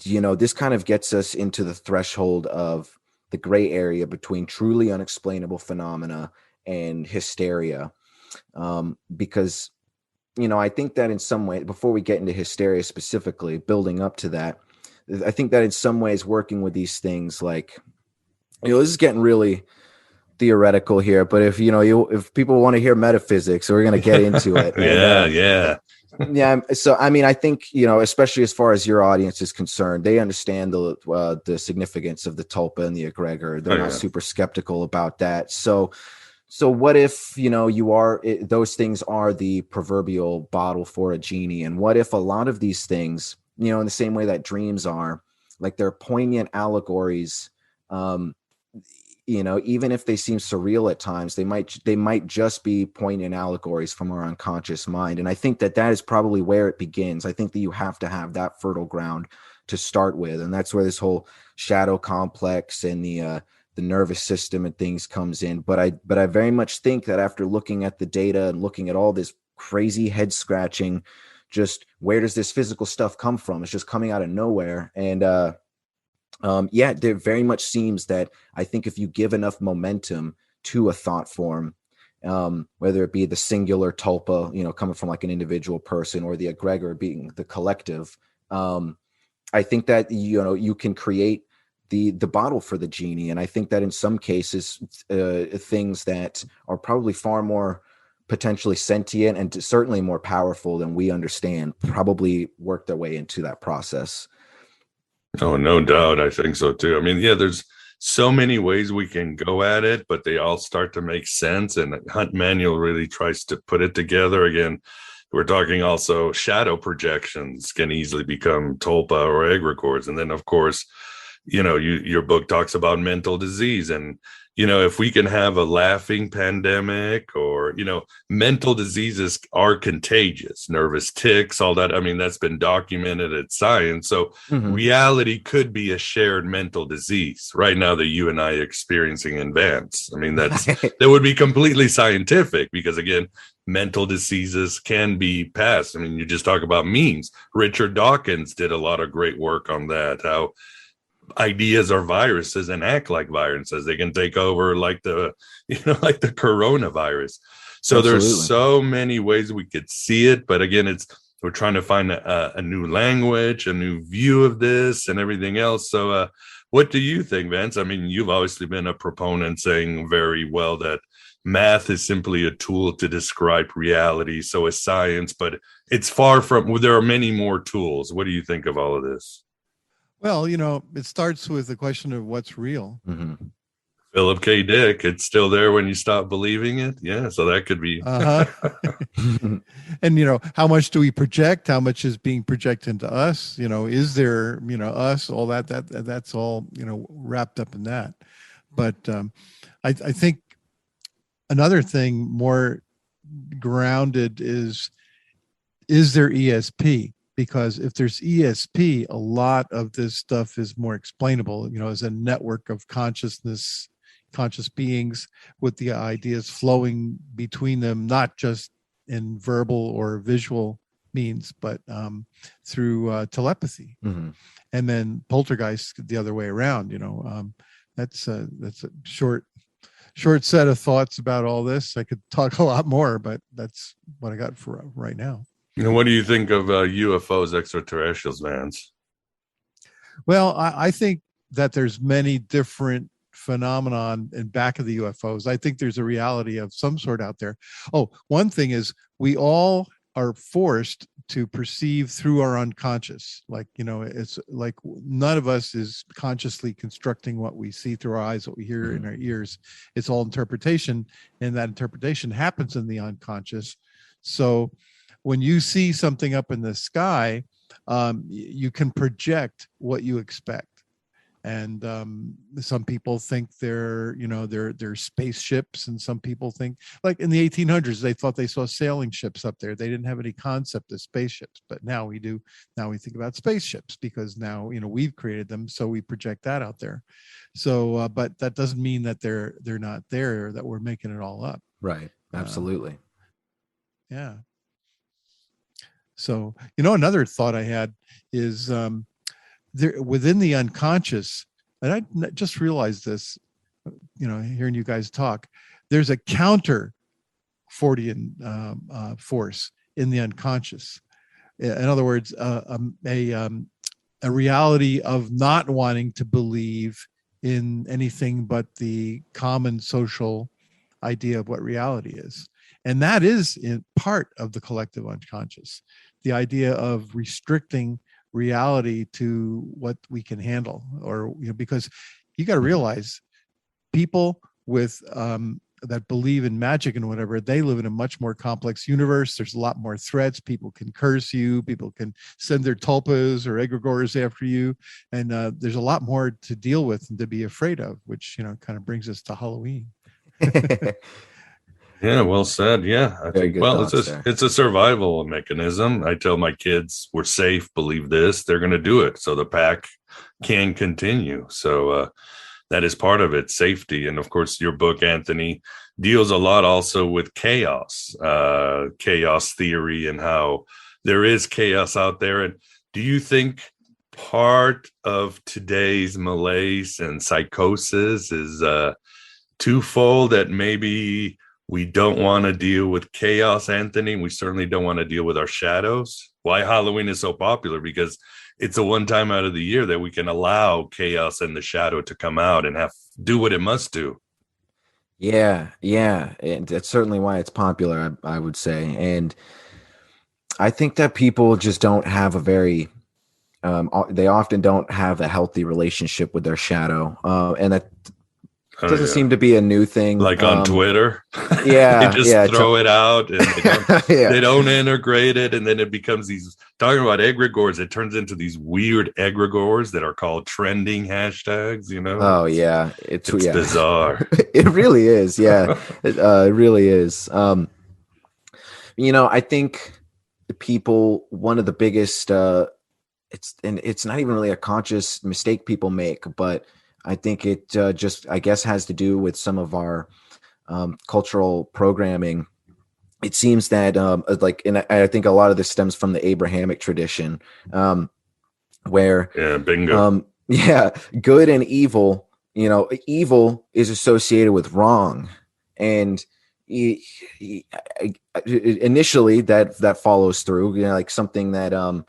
this kind of gets us into the threshold of the gray area between truly unexplainable phenomena and hysteria. Because, I think that in some way, before we get into hysteria specifically, building up to that, I think that in some ways working with these things, like, this is getting really theoretical here, but if people want to hear metaphysics, we're going to get into it. Yeah. So, I think, especially as far as your audience is concerned, they understand the significance of the tulpa and the egregor. They're not super skeptical about that. So what if, those things are the proverbial bottle for a genie? And what if a lot of these things, in the same way that dreams are, like, they're poignant allegories, even if they seem surreal at times, they might just be poignant allegories from our unconscious mind. And I think that is probably where it begins. I think that you have to have that fertile ground to start with. And that's where this whole shadow complex and the nervous system and things comes in. But I very much think that after looking at the data and looking at all this crazy head scratching, just where does this physical stuff come from? It's just coming out of nowhere. And, there very much seems that I think if you give enough momentum to a thought form, whether it be the singular tulpa, coming from like an individual person, or the egregor being the collective, I think that, you can create the bottle for the genie. And I think that in some cases, things that are probably far more potentially sentient and certainly more powerful than we understand probably work their way into that process. Oh, no doubt. I think so too. There's so many ways we can go at it, but they all start to make sense. And Hunt Manual really tries to put it together. Again, we're talking also shadow projections can easily become tulpa or egregores. And then, of course, your book talks about mental disease. And, if we can have a laughing pandemic, or, mental diseases are contagious, nervous tics, all that. That's been documented at science. So reality could be a shared mental disease right now that you and I are experiencing in Vance. That would be completely scientific, because again, mental diseases can be passed. You just talk about memes. Richard Dawkins did a lot of great work on that, how ideas are viruses and act like viruses. They can take over like the coronavirus. So Absolutely. There's so many ways we could see it. But again, we're trying to find a new language, a new view of this and everything else. So what do you think, Vance? You've obviously been a proponent saying very well that math is simply a tool to describe reality. So is science, but it's far from, there are many more tools. What do you think of all of this? Well, it starts with the question of what's real. Mm-hmm. Philip K. Dick, it's still there when you stop believing it. Yeah, so that could be. And, how much do we project? How much is being projected into us? Is there, us, all that's all, wrapped up in that. But I think another thing more grounded is there ESP? Because if there's ESP, a lot of this stuff is more explainable, as a network of conscious beings with the ideas flowing between them, not just in verbal or visual means, but through telepathy. Mm-hmm. And then poltergeist the other way around, that's a short set of thoughts about all this. I could talk a lot more, but that's what I got for right now. And what do you think of UFOs, extraterrestrials, Vance? Well, I think that there's many different phenomenon in back of the UFOs. I think there's a reality of some sort out there. Oh, one thing is we all are forced to perceive through our unconscious. Like, it's like none of us is consciously constructing what we see through our eyes, what we hear in our ears. It's all interpretation, and that interpretation happens in the unconscious. So when you see something up in the sky, you can project what you expect. And some people think they're spaceships, and some people think, like in the 1800s, they thought they saw sailing ships up there. They didn't have any concept of spaceships, but now we do. Now we think about spaceships because now we've created them, so we project that out there. So, but that doesn't mean that they're not there, that we're making it all up. Right. Absolutely. Yeah. So, another thought I had is there within the unconscious, and I just realized this, hearing you guys talk, there's a counter Fortean force in the unconscious. In other words, a reality of not wanting to believe in anything but the common social idea of what reality is. And that is in part of the collective unconscious, the idea of restricting reality to what we can handle, or because you got to realize people with that believe in magic and whatever, they live in a much more complex universe. There's a lot more threats. People can curse you, people can send their tulpas or egregores after you, and there's a lot more to deal with and to be afraid of, which kind of brings us to Halloween. Yeah, well said. Yeah, I think, it's a survival mechanism. I tell my kids, we're safe, believe this, they're going to do it, so the pack can continue. So that is part of it, safety. And of course, your book, Anthony, deals a lot also with chaos theory, and how there is chaos out there. And do you think part of today's malaise and psychosis is twofold, that maybe we don't want to deal with chaos, Anthony? We certainly don't want to deal with our shadows. Why Halloween is so popular? Because it's a one time out of the year that we can allow chaos and the shadow to come out and do what it must do. Yeah. And that's certainly why it's popular, I would say. And I think that people just don't have a very, they often don't have a healthy relationship with their shadow. And that doesn't seem to be a new thing. Like on Twitter. Yeah. They just throw it out, and they don't integrate it. And then it becomes these, talking about egregores, it turns into these weird egregores that are called trending hashtags, Oh, yeah. It's bizarre. It really is. Yeah. It really is. I think the people, one of the biggest, it's not even really a conscious mistake people make, but I think it just, I guess, has to do with some of our cultural programming. It seems that, and I think a lot of this stems from the Abrahamic tradition, where bingo, good and evil. Evil is associated with wrong, and initially that follows through. Like something that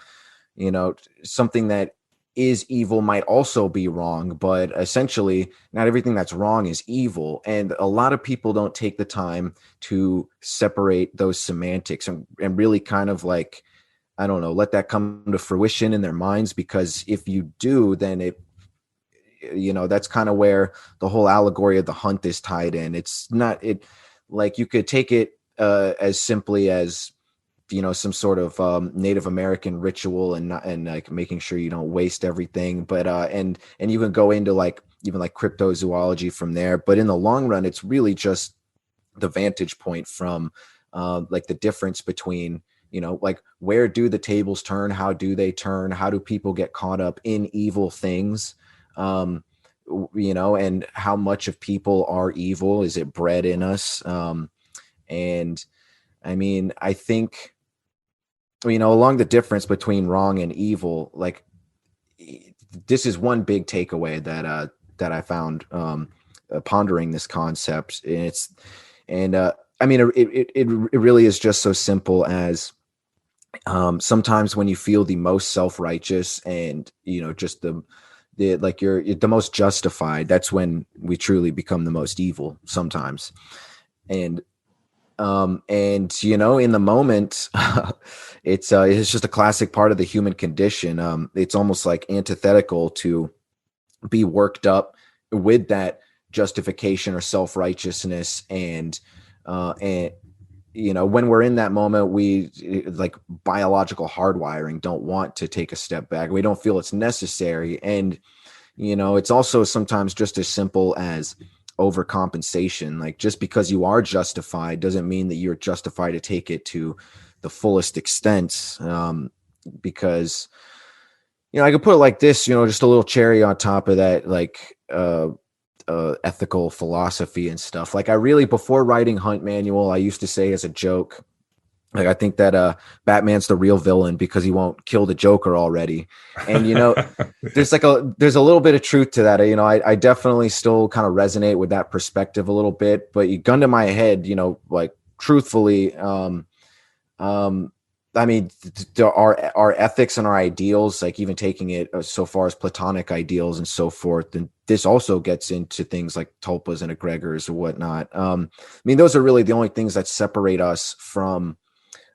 something that is evil might also be wrong, but essentially not everything that's wrong is evil. And a lot of people don't take the time to separate those semantics and really kind of like, I don't know, let that come to fruition in their minds, because if you do, then it, that's kind of where the whole allegory of the hunt is tied in. It's not, like you could take it as simply as, some sort of Native American ritual and like making sure you don't waste everything. But and you can go into like even like cryptozoology from there. But in the long run, it's really just the vantage point from like the difference between, like where do the tables turn? How do they turn? How do people get caught up in evil things? And how much of people are evil? Is it bred in us? And I mean, I think, along the difference between wrong and evil, like this is one big takeaway that I found pondering this concept. I mean, it really is just so simple as sometimes when you feel the most self-righteous and just the like you're the most justified, that's when we truly become the most evil sometimes. And in the moment, it's just a classic part of the human condition. It's almost like antithetical to be worked up with that justification or self-righteousness and when we're in that moment, we like biological hardwiring don't want to take a step back. We don't feel it's necessary. And, it's also sometimes just as simple as overcompensation. Like, just because you are justified doesn't mean that you're justified to take it to the fullest extent. Because, I could put it like this, just a little cherry on top of that, like, ethical philosophy and stuff. Like, I really, before writing Hunt Manual, I used to say as a joke, like, I think that Batman's the real villain because he won't kill the Joker already. And there's a little bit of truth to that. I definitely still kind of resonate with that perspective a little bit. But you gun to my head, like, truthfully, I mean, our ethics and our ideals, like even taking it so far as Platonic ideals and so forth, and this also gets into things like tulpas and egregors or whatnot. I mean, those are really the only things that separate us from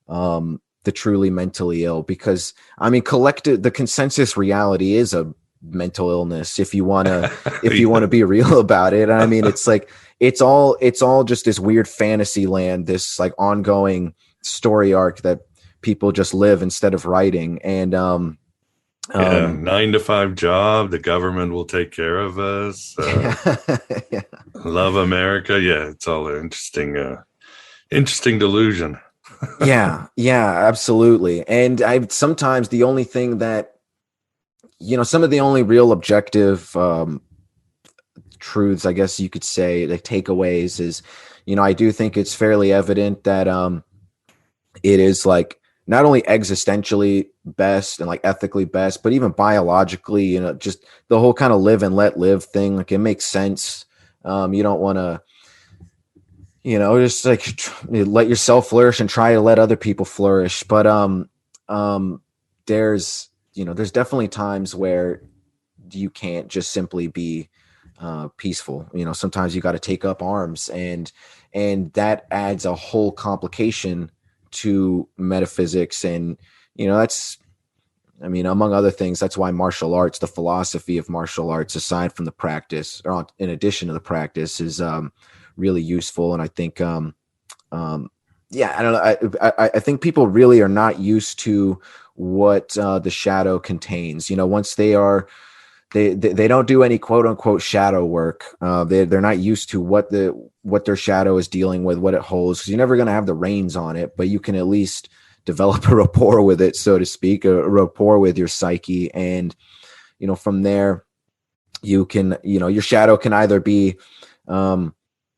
the truly mentally ill, because I mean, the consensus reality is a mental illness. If you want to, be real about it. I mean, it's like, it's all just this weird fantasy land, this like ongoing story arc that people just live instead of writing. And 9-to-5 job, the government will take care of us. Yeah. Love America. Yeah, it's all an interesting delusion. yeah, absolutely. And sometimes the only thing that, some of the only real objective truths, I guess you could say, like takeaways, is, I do think it's fairly evident that it is like not only existentially best and like ethically best, but even biologically, just the whole kind of live and let live thing. Like, it makes sense. You don't want to, just like let yourself flourish and try to let other people flourish. But there's definitely times where you can't just simply be peaceful. Sometimes you got to take up arms, and that adds a whole complication to metaphysics. And that's, I mean, among other things, that's why martial arts, the philosophy of martial arts, aside from the practice, or in addition to the practice, is really useful. And I think I don't know, I think people really are not used to what the shadow contains. Once they don't do any quote unquote shadow work, they're not used to what their shadow is dealing with, what it holds, because you're never going to have the reins on it, but you can at least develop a rapport with it, so to speak, a rapport with your psyche. And from there you can, your shadow can either be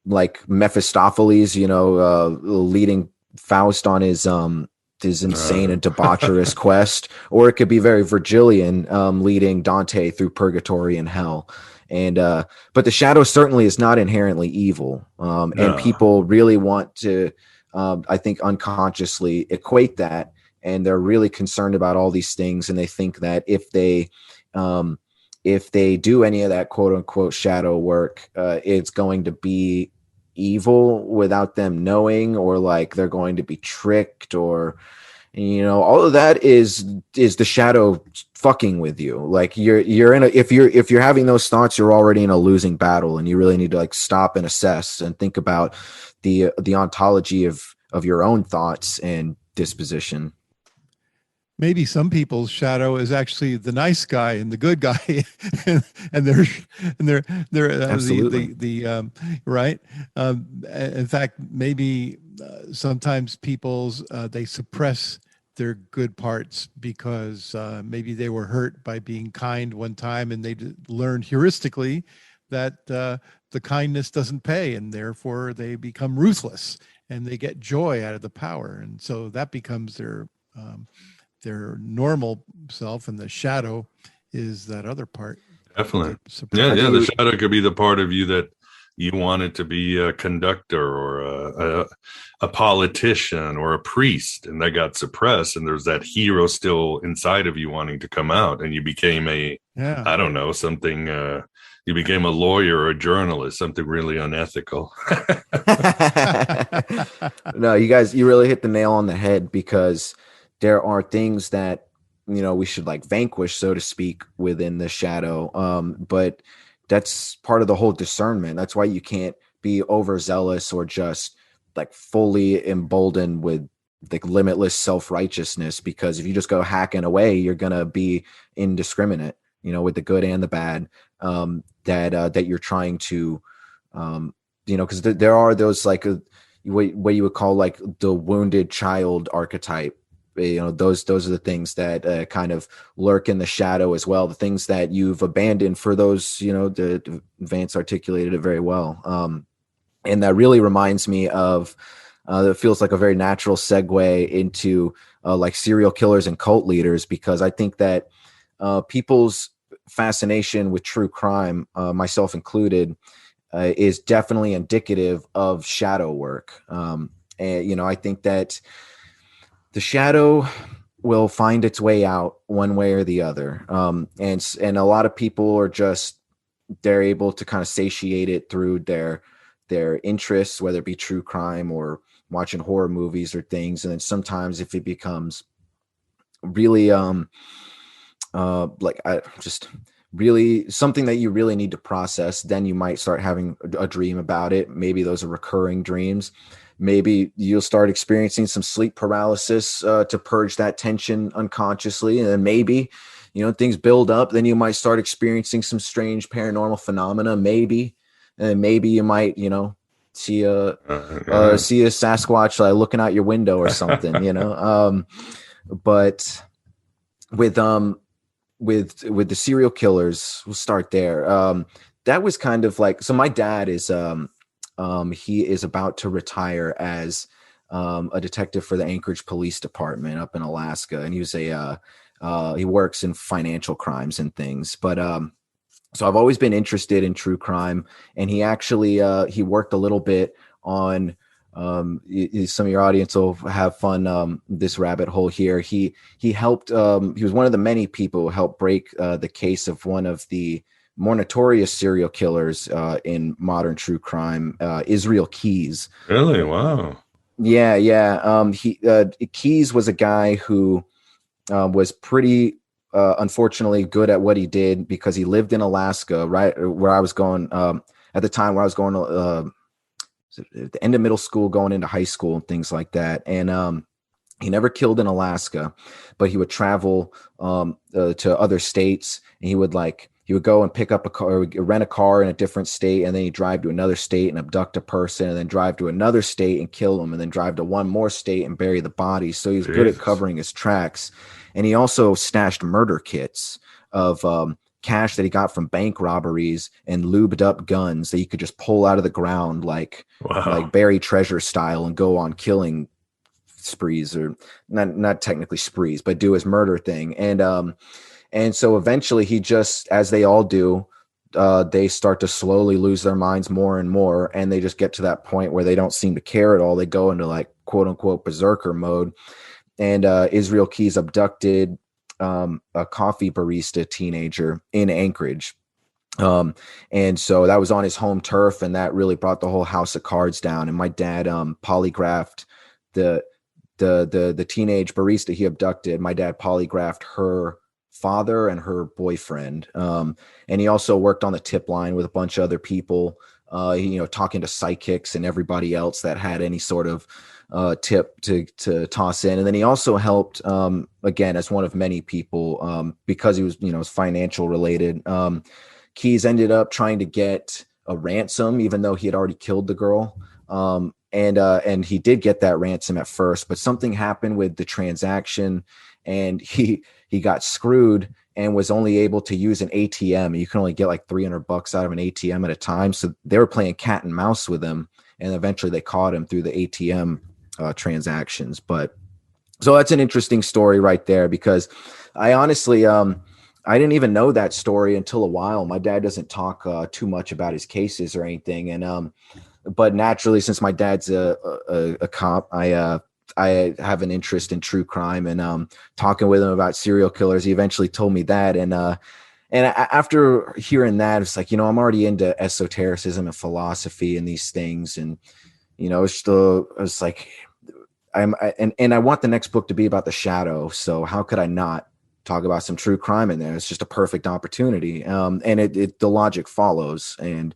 like Mephistopheles, leading Faust on his insane and debaucherous quest, or it could be very Virgilian, leading Dante through purgatory and hell. And but the shadow certainly is not inherently evil, and people really want to, I think, unconsciously equate that, and they're really concerned about all these things, and they think that if they do any of that quote unquote shadow work, it's going to be evil without them knowing, or like they're going to be tricked, or all of that is the shadow fucking with you. Like, you're in if you're having those thoughts, you're already in a losing battle, and you really need to like stop and assess and think about the ontology of your own thoughts and disposition. Maybe some people's shadow is actually the nice guy and the good guy, and they're Absolutely. the right. In fact, maybe sometimes people's they suppress their good parts because maybe they were hurt by being kind one time, and they learned heuristically that the kindness doesn't pay, and therefore they become ruthless and they get joy out of the power, and so that becomes their normal self, and the shadow is that other part. Definitely. Yeah. The shadow could be the part of you that you wanted to be a conductor or a politician or a priest, and that got suppressed, and there's that hero still inside of you wanting to come out, and you became I don't know, something, you became a lawyer or a journalist, something really unethical. No, you really hit the nail on the head, because there are things that, we should like vanquish, so to speak, within the shadow. But that's part of the whole discernment. That's why you can't be overzealous or just like fully emboldened with like limitless self-righteousness, because if you just go hacking away, you're gonna be indiscriminate, with the good and the bad, that you're trying to, because there are those like what you would call like the wounded child archetype. Those are the things that kind of lurk in the shadow as well, the things that you've abandoned for those, the Vance articulated it very well. And that really reminds me of that feels like a very natural segue into like serial killers and cult leaders, because I think that people's fascination with true crime, myself included, is definitely indicative of shadow work. And I think that the shadow will find its way out one way or the other. And a lot of people are just, they're able to kind of satiate it through their interests, whether it be true crime or watching horror movies or things. And then sometimes if it becomes really really something that you really need to process, then you might start having a dream about it. Maybe those are recurring dreams. Maybe you'll start experiencing some sleep paralysis to purge that tension unconsciously. And then maybe, things build up. Then you might start experiencing some strange paranormal phenomena. Maybe you might, see a Sasquatch like looking out your window or something, but with the serial killers, we'll start there. That was kind of like, so my dad is, he is about to retire as a detective for the Anchorage Police Department up in Alaska. And he was he works in financial crimes and things, but, so I've always been interested in true crime, and he actually, he worked a little bit on, some of your audience will have fun, this rabbit hole here. He helped, he was one of the many people who helped break the case of one of the more notorious serial killers in modern true crime, Israel Keys. Really? Wow. Yeah. Keys was a guy who was pretty unfortunately good at what he did, because he lived in Alaska, right where I was going at the time, where I was going at the end of middle school, going into high school and things like that. And he never killed in Alaska, but he would travel to other states, and he would go and pick up a car, or rent a car in a different state, and then he'd drive to another state and abduct a person, and then drive to another state and kill them, and then drive to one more state and bury the body. So he's good at covering his tracks. And he also stashed murder kits of cash that he got from bank robberies and lubed up guns that you could just pull out of the ground like Barry Treasure style and go on killing sprees, or not technically sprees, but do his murder thing. And so eventually he just, as they all do, they start to slowly lose their minds more and more, and they just get to that point where they don't seem to care at all. They go into like quote unquote berserker mode. And Israel Keys abducted a coffee barista teenager in Anchorage. And so that was on his home turf, and that really brought the whole house of cards down. And my dad polygraphed the teenage barista he abducted. My dad polygraphed her father and her boyfriend. And he also worked on the tip line with a bunch of other people, talking to psychics and everybody else that had any sort of tip to toss in. And then he also helped, again, as one of many people, because he was, was financial related. Keys ended up trying to get a ransom, even though he had already killed the girl. And he did get that ransom at first, but something happened with the transaction, and he got screwed and was only able to use an ATM. You can only get like $300 out of an ATM at a time. So they were playing cat and mouse with him, and eventually they caught him through the ATM transactions. But so that's an interesting story right there, because I honestly, I didn't even know that story until a while. My dad doesn't talk too much about his cases or anything. And, but naturally, since my dad's a cop, I have an interest in true crime, and talking with him about serial killers, he eventually told me that. And after hearing that, it's like, I'm already into esotericism and philosophy and these things. And, it's like, I want the next book to be about the shadow. So how could I not talk about some true crime in there? It's just a perfect opportunity. And the logic follows. And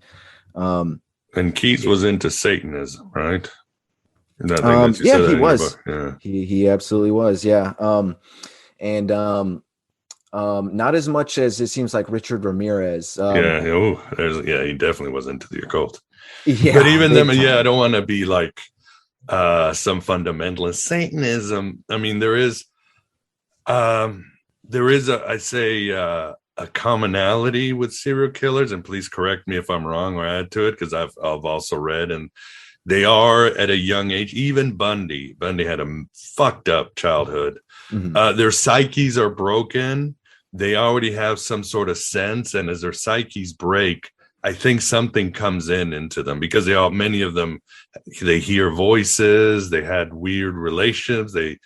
Keys was into Satanism, right? I think that you said that he in your was. book. Yeah. He absolutely was. Yeah. And not as much as it seems like Richard Ramirez. He definitely was into the occult. Yeah, but even them, time. I don't want to be like some fundamentalist Satanism. I mean, there is a commonality with serial killers, and please correct me if I'm wrong or add to it, because I've also read, and they are at a young age. Even Bundy had a fucked up childhood. Mm-hmm. Their psyches are broken. They already have some sort of sense, and as their psyches break, I think something comes into them, because many of them, they hear voices, they had weird relationships, they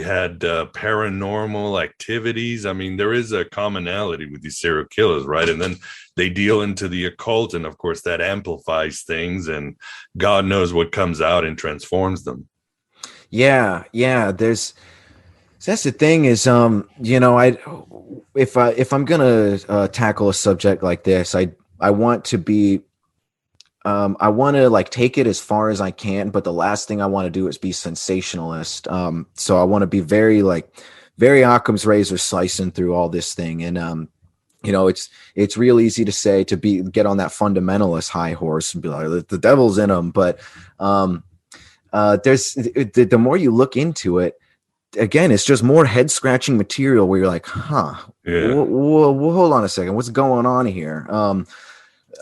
had paranormal activities. I mean, there is a commonality with these serial killers, right? And then they deal into the occult, and of course that amplifies things, and God knows what comes out and transforms them. Yeah. That's the thing is, if I'm gonna tackle a subject like this, I want to be, I want to like take it as far as I can, but the last thing I want to do is be sensationalist. So I want to be very Occam's razor slicing through all this thing. And, it's real easy to say, get on that fundamentalist high horse and be like, the devil's in them. But the more you look into it, again, it's just more head scratching material where you're like, hold on a second, what's going on here?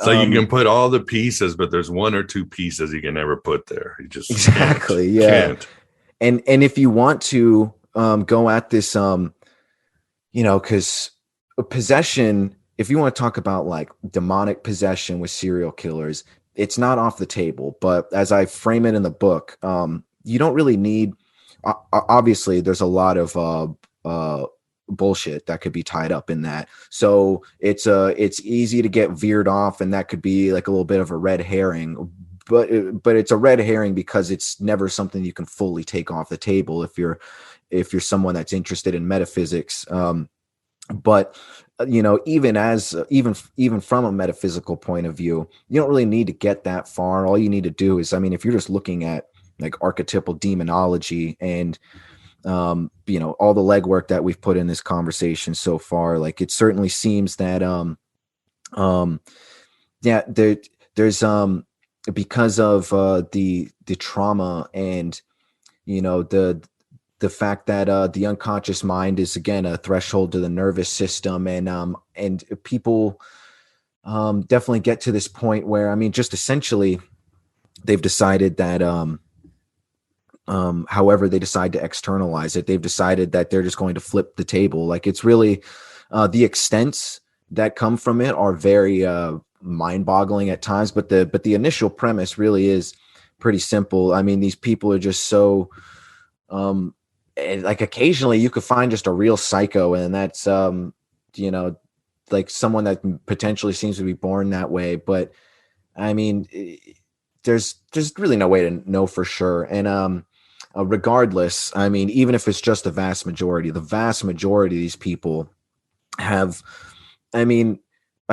So you can put all the pieces, but there's one or two pieces you can never put there. You just exactly can't. And if you want to go at this, because possession, if you want to talk about like demonic possession with serial killers, it's not off the table. But as I frame it in the book, you don't really need. Obviously, there's a lot of bullshit that could be tied up in that, so it's easy to get veered off, and that could be like a little bit of a red herring, but it's a red herring because it's never something you can fully take off the table if you're someone that's interested in metaphysics. But even from a metaphysical point of view, you don't really need to get that far. All you need to do is, if you're just looking at like archetypal demonology and all the legwork that we've put in this conversation so far, like it certainly seems that there's because of the trauma and the fact that the unconscious mind is again a threshold to the nervous system, and people definitely get to this point where just essentially they've decided that however they decide to externalize it, they've decided that they're just going to flip the table. Like it's really the extents that come from it are very mind-boggling at times, but the initial premise really is pretty simple. These people are just so like occasionally you could find just a real psycho, and that's like someone that potentially seems to be born that way, but there's really no way to know for sure. And regardless, even if it's just the vast majority of these people have, I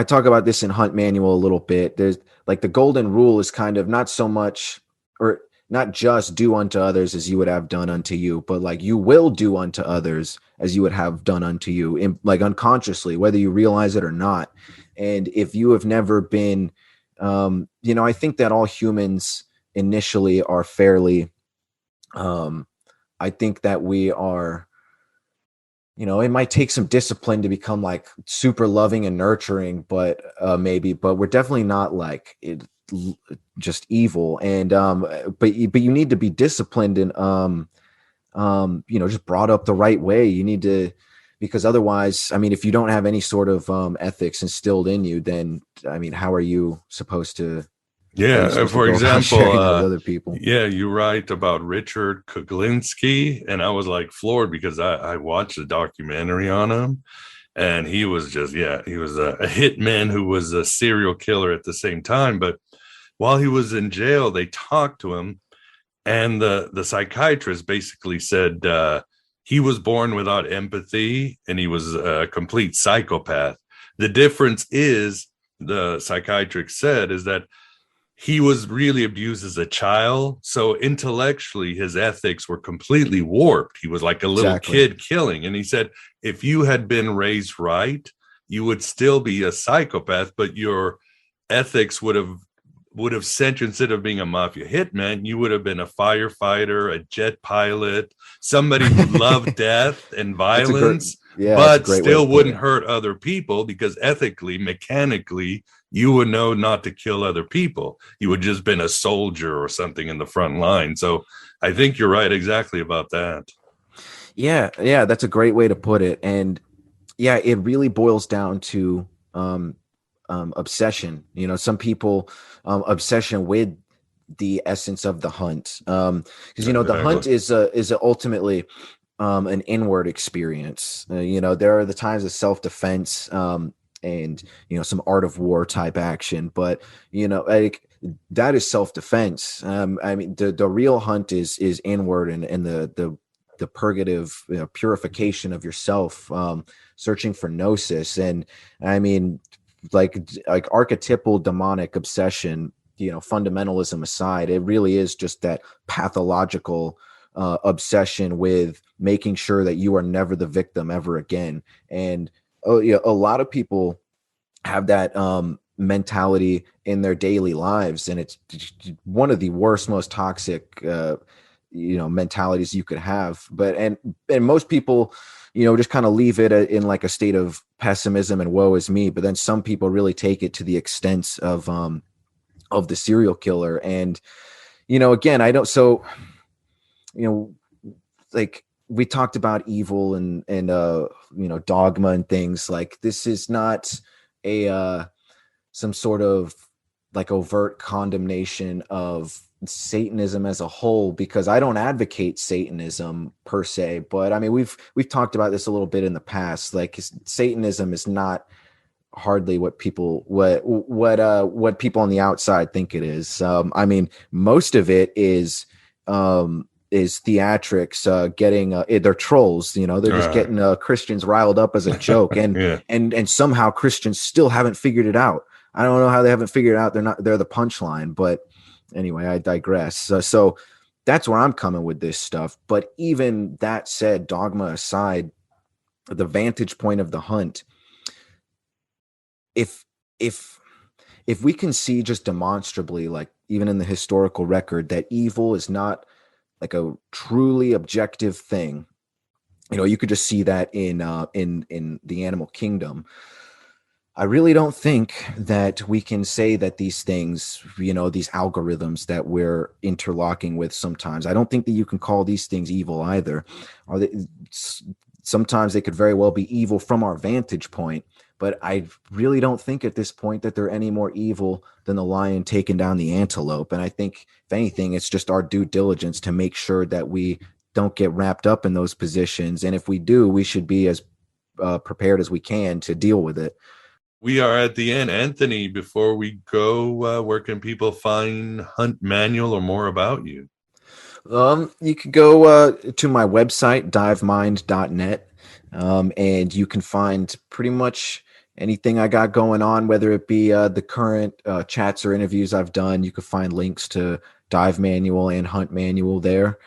talk about this in Hunt Manual a little bit. There's like the golden rule is kind of not so much, or not just do unto others as you would have done unto you, but like you will do unto others as you would have done unto you, like unconsciously, whether you realize it or not. And if you have never been, I think that all humans initially are fairly, I think that we are, it might take some discipline to become like super loving and nurturing, but but we're definitely not like just evil. And but you need to be disciplined and just brought up the right way. You need to, because otherwise, if you don't have any sort of ethics instilled in you, then how are you supposed to? For example, other people. You write about Richard Kuglinski, and I was like floored because I watched a documentary on him, and he was just he was a hitman who was a serial killer at the same time. But while he was in jail, they talked to him, and the psychiatrist basically said he was born without empathy, and he was a complete psychopath. The difference is, the psychiatrist said, is that he was really abused as a child. So intellectually, his ethics were completely warped. He was like a little kid killing. And he said, if you had been raised right, you would still be a psychopath, but your ethics would have sent you, instead of being a mafia hitman, you would have been a firefighter, a jet pilot, somebody who loved death and violence, but still wouldn't hurt other people, because ethically, mechanically, you would know not to kill other people. You would just been a soldier or something in the front line. So I think you're right exactly about that. Yeah, that's a great way to put it. And yeah, it really boils down to obsession. You know, some people obsession with the essence of the hunt, because you know the hunt is ultimately an inward experience. You know, there are the times of self-defense and you know some art of war type action, but you know, like that is self-defense. I mean, the real hunt is inward, and the purgative, you know, purification of yourself, searching for gnosis. And I mean, like archetypal demonic obsession, you know, fundamentalism aside, it really is just that pathological obsession with making sure that you are never the victim ever again. And a lot of people have that mentality in their daily lives, and it's one of the worst, most toxic mentalities you could have. But and most people, you know, just kind of leave it in like a state of pessimism and woe is me. But then some people really take it to the extent of the serial killer. And you know, again, I don't. So you know, like we talked about evil and you know, dogma and things like this is not a some sort of like overt condemnation of Satanism as a whole, because I don't advocate Satanism per se, but I mean we've talked about this a little bit in the past. Like Satanism is not hardly what people people on the outside think it is. I mean, most of it is theatrics, getting they're trolls, you know, they're just getting Christians riled up as a joke, and and somehow Christians still haven't figured it out. I don't know how they haven't figured it out. They're the punchline, but anyway, I digress. So that's where I'm coming with this stuff. But even that said, dogma aside, the vantage point of the hunt, if we can see just demonstrably, like even in the historical record, that evil is not like a truly objective thing, you know, you could just see that in the animal kingdom. I really don't think that we can say that these things, you know, these algorithms that we're interlocking with sometimes, I don't think that you can call these things evil either. Sometimes they could very well be evil from our vantage point, but I really don't think at this point that they're any more evil than the lion taking down the antelope. And I think, if anything, it's just our due diligence to make sure that we don't get wrapped up in those positions. And if we do, we should be as prepared as we can to deal with it. We are at the end. Anthony, before we go, where can people find Hunt Manual or more about you? You can go to my website, divemind.net, and you can find pretty much anything I got going on, whether it be the current chats or interviews I've done. You can find links to Dive Manual and Hunt Manual there.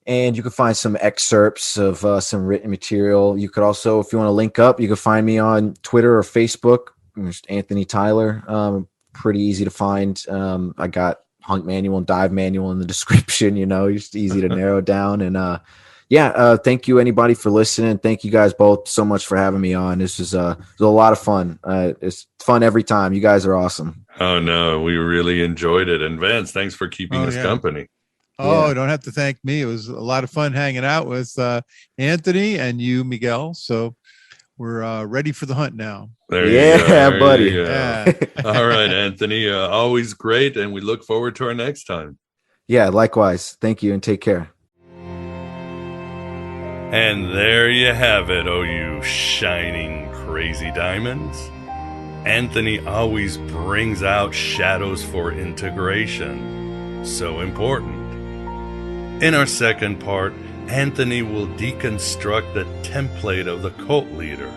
And you can find some excerpts of some written material. You could also, if you want to link up, you can find me on Twitter or Facebook. Just Anthony Tyler. Pretty easy to find. I got Hunt Manual and Dive Manual in the description, you know, just easy to narrow down. And thank you anybody for listening. Thank you guys both so much for having me on. This is a lot of fun. It's fun every time. You guys are awesome. Oh no, we really enjoyed it. And Vance, thanks for keeping us company. Oh, you don't have to thank me. It was a lot of fun hanging out with Anthony and you, Miguel. So we're ready for the hunt now. There you go, buddy. Yeah. All right, Anthony. Always great. And we look forward to our next time. Yeah, likewise. Thank you and take care. And there you have it, oh you shining crazy diamonds. Anthony always brings out shadows for integration. So important. In our second part, Anthony will deconstruct the template of the cult leader.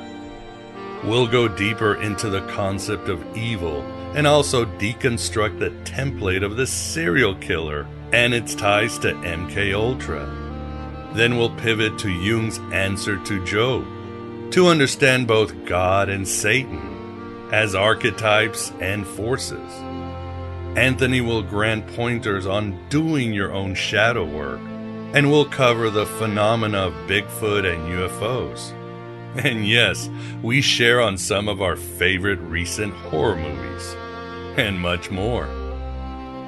We'll go deeper into the concept of evil and also deconstruct the template of the serial killer and its ties to MKUltra. Then we'll pivot to Jung's answer to Job, to understand both God and Satan as archetypes and forces. Anthony will grant pointers on doing your own shadow work, and we'll cover the phenomena of Bigfoot and UFOs. And yes, we share on some of our favorite recent horror movies, and much more.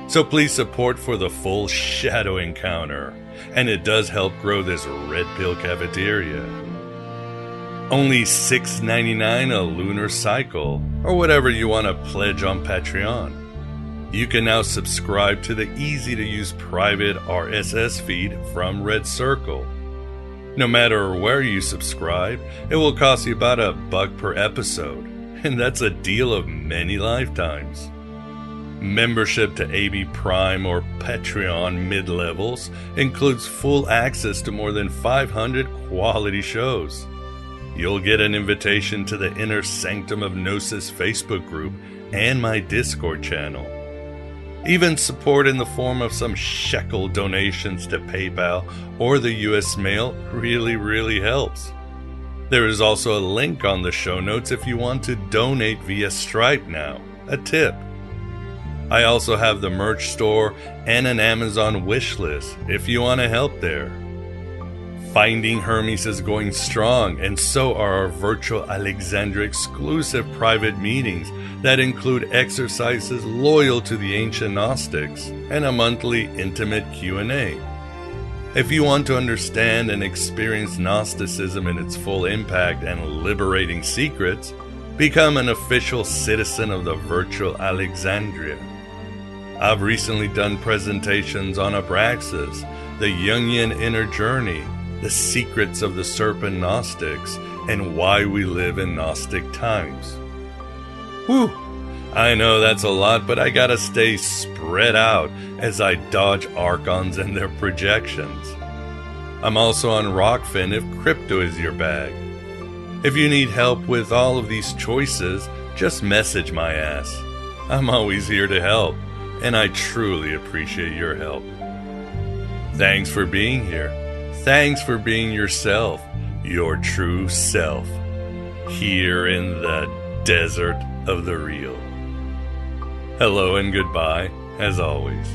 So please support for the full shadow encounter, and it does help grow this Red Pill cafeteria. Only $6.99 a lunar cycle, or whatever you want to pledge on Patreon. You can now subscribe to the easy-to-use private RSS feed from RedCircle. No matter where you subscribe, it will cost you about $1 per episode, and that's a deal of many lifetimes. Membership to AB Prime or Patreon mid-levels includes full access to more than 500 quality shows. You'll get an invitation to the Inner Sanctum of Gnosis Facebook group and my Discord channel. Even support in the form of some shekel donations to PayPal or the US mail really helps. There is also a link on the show notes if you want to donate via Stripe now, a tip. I also have the merch store and an Amazon wish list if you want to help there. Finding Hermes is going strong, and so are our virtual Alexandria exclusive private meetings that include exercises loyal to the ancient Gnostics and a monthly intimate Q&A. If you want to understand and experience Gnosticism in its full impact and liberating secrets, become an official citizen of the virtual Alexandria. I've recently done presentations on Abraxas, the Jungian inner journey, the secrets of the serpent Gnostics, and why we live in Gnostic times. Whew, I know that's a lot, but I gotta stay spread out as I dodge archons and their projections. I'm also on Rockfin if crypto is your bag. If you need help with all of these choices, just message my ass. I'm always here to help, and I truly appreciate your help. Thanks for being here. Thanks for being yourself, your true self, here in the desert of the real. Hello and goodbye, as always.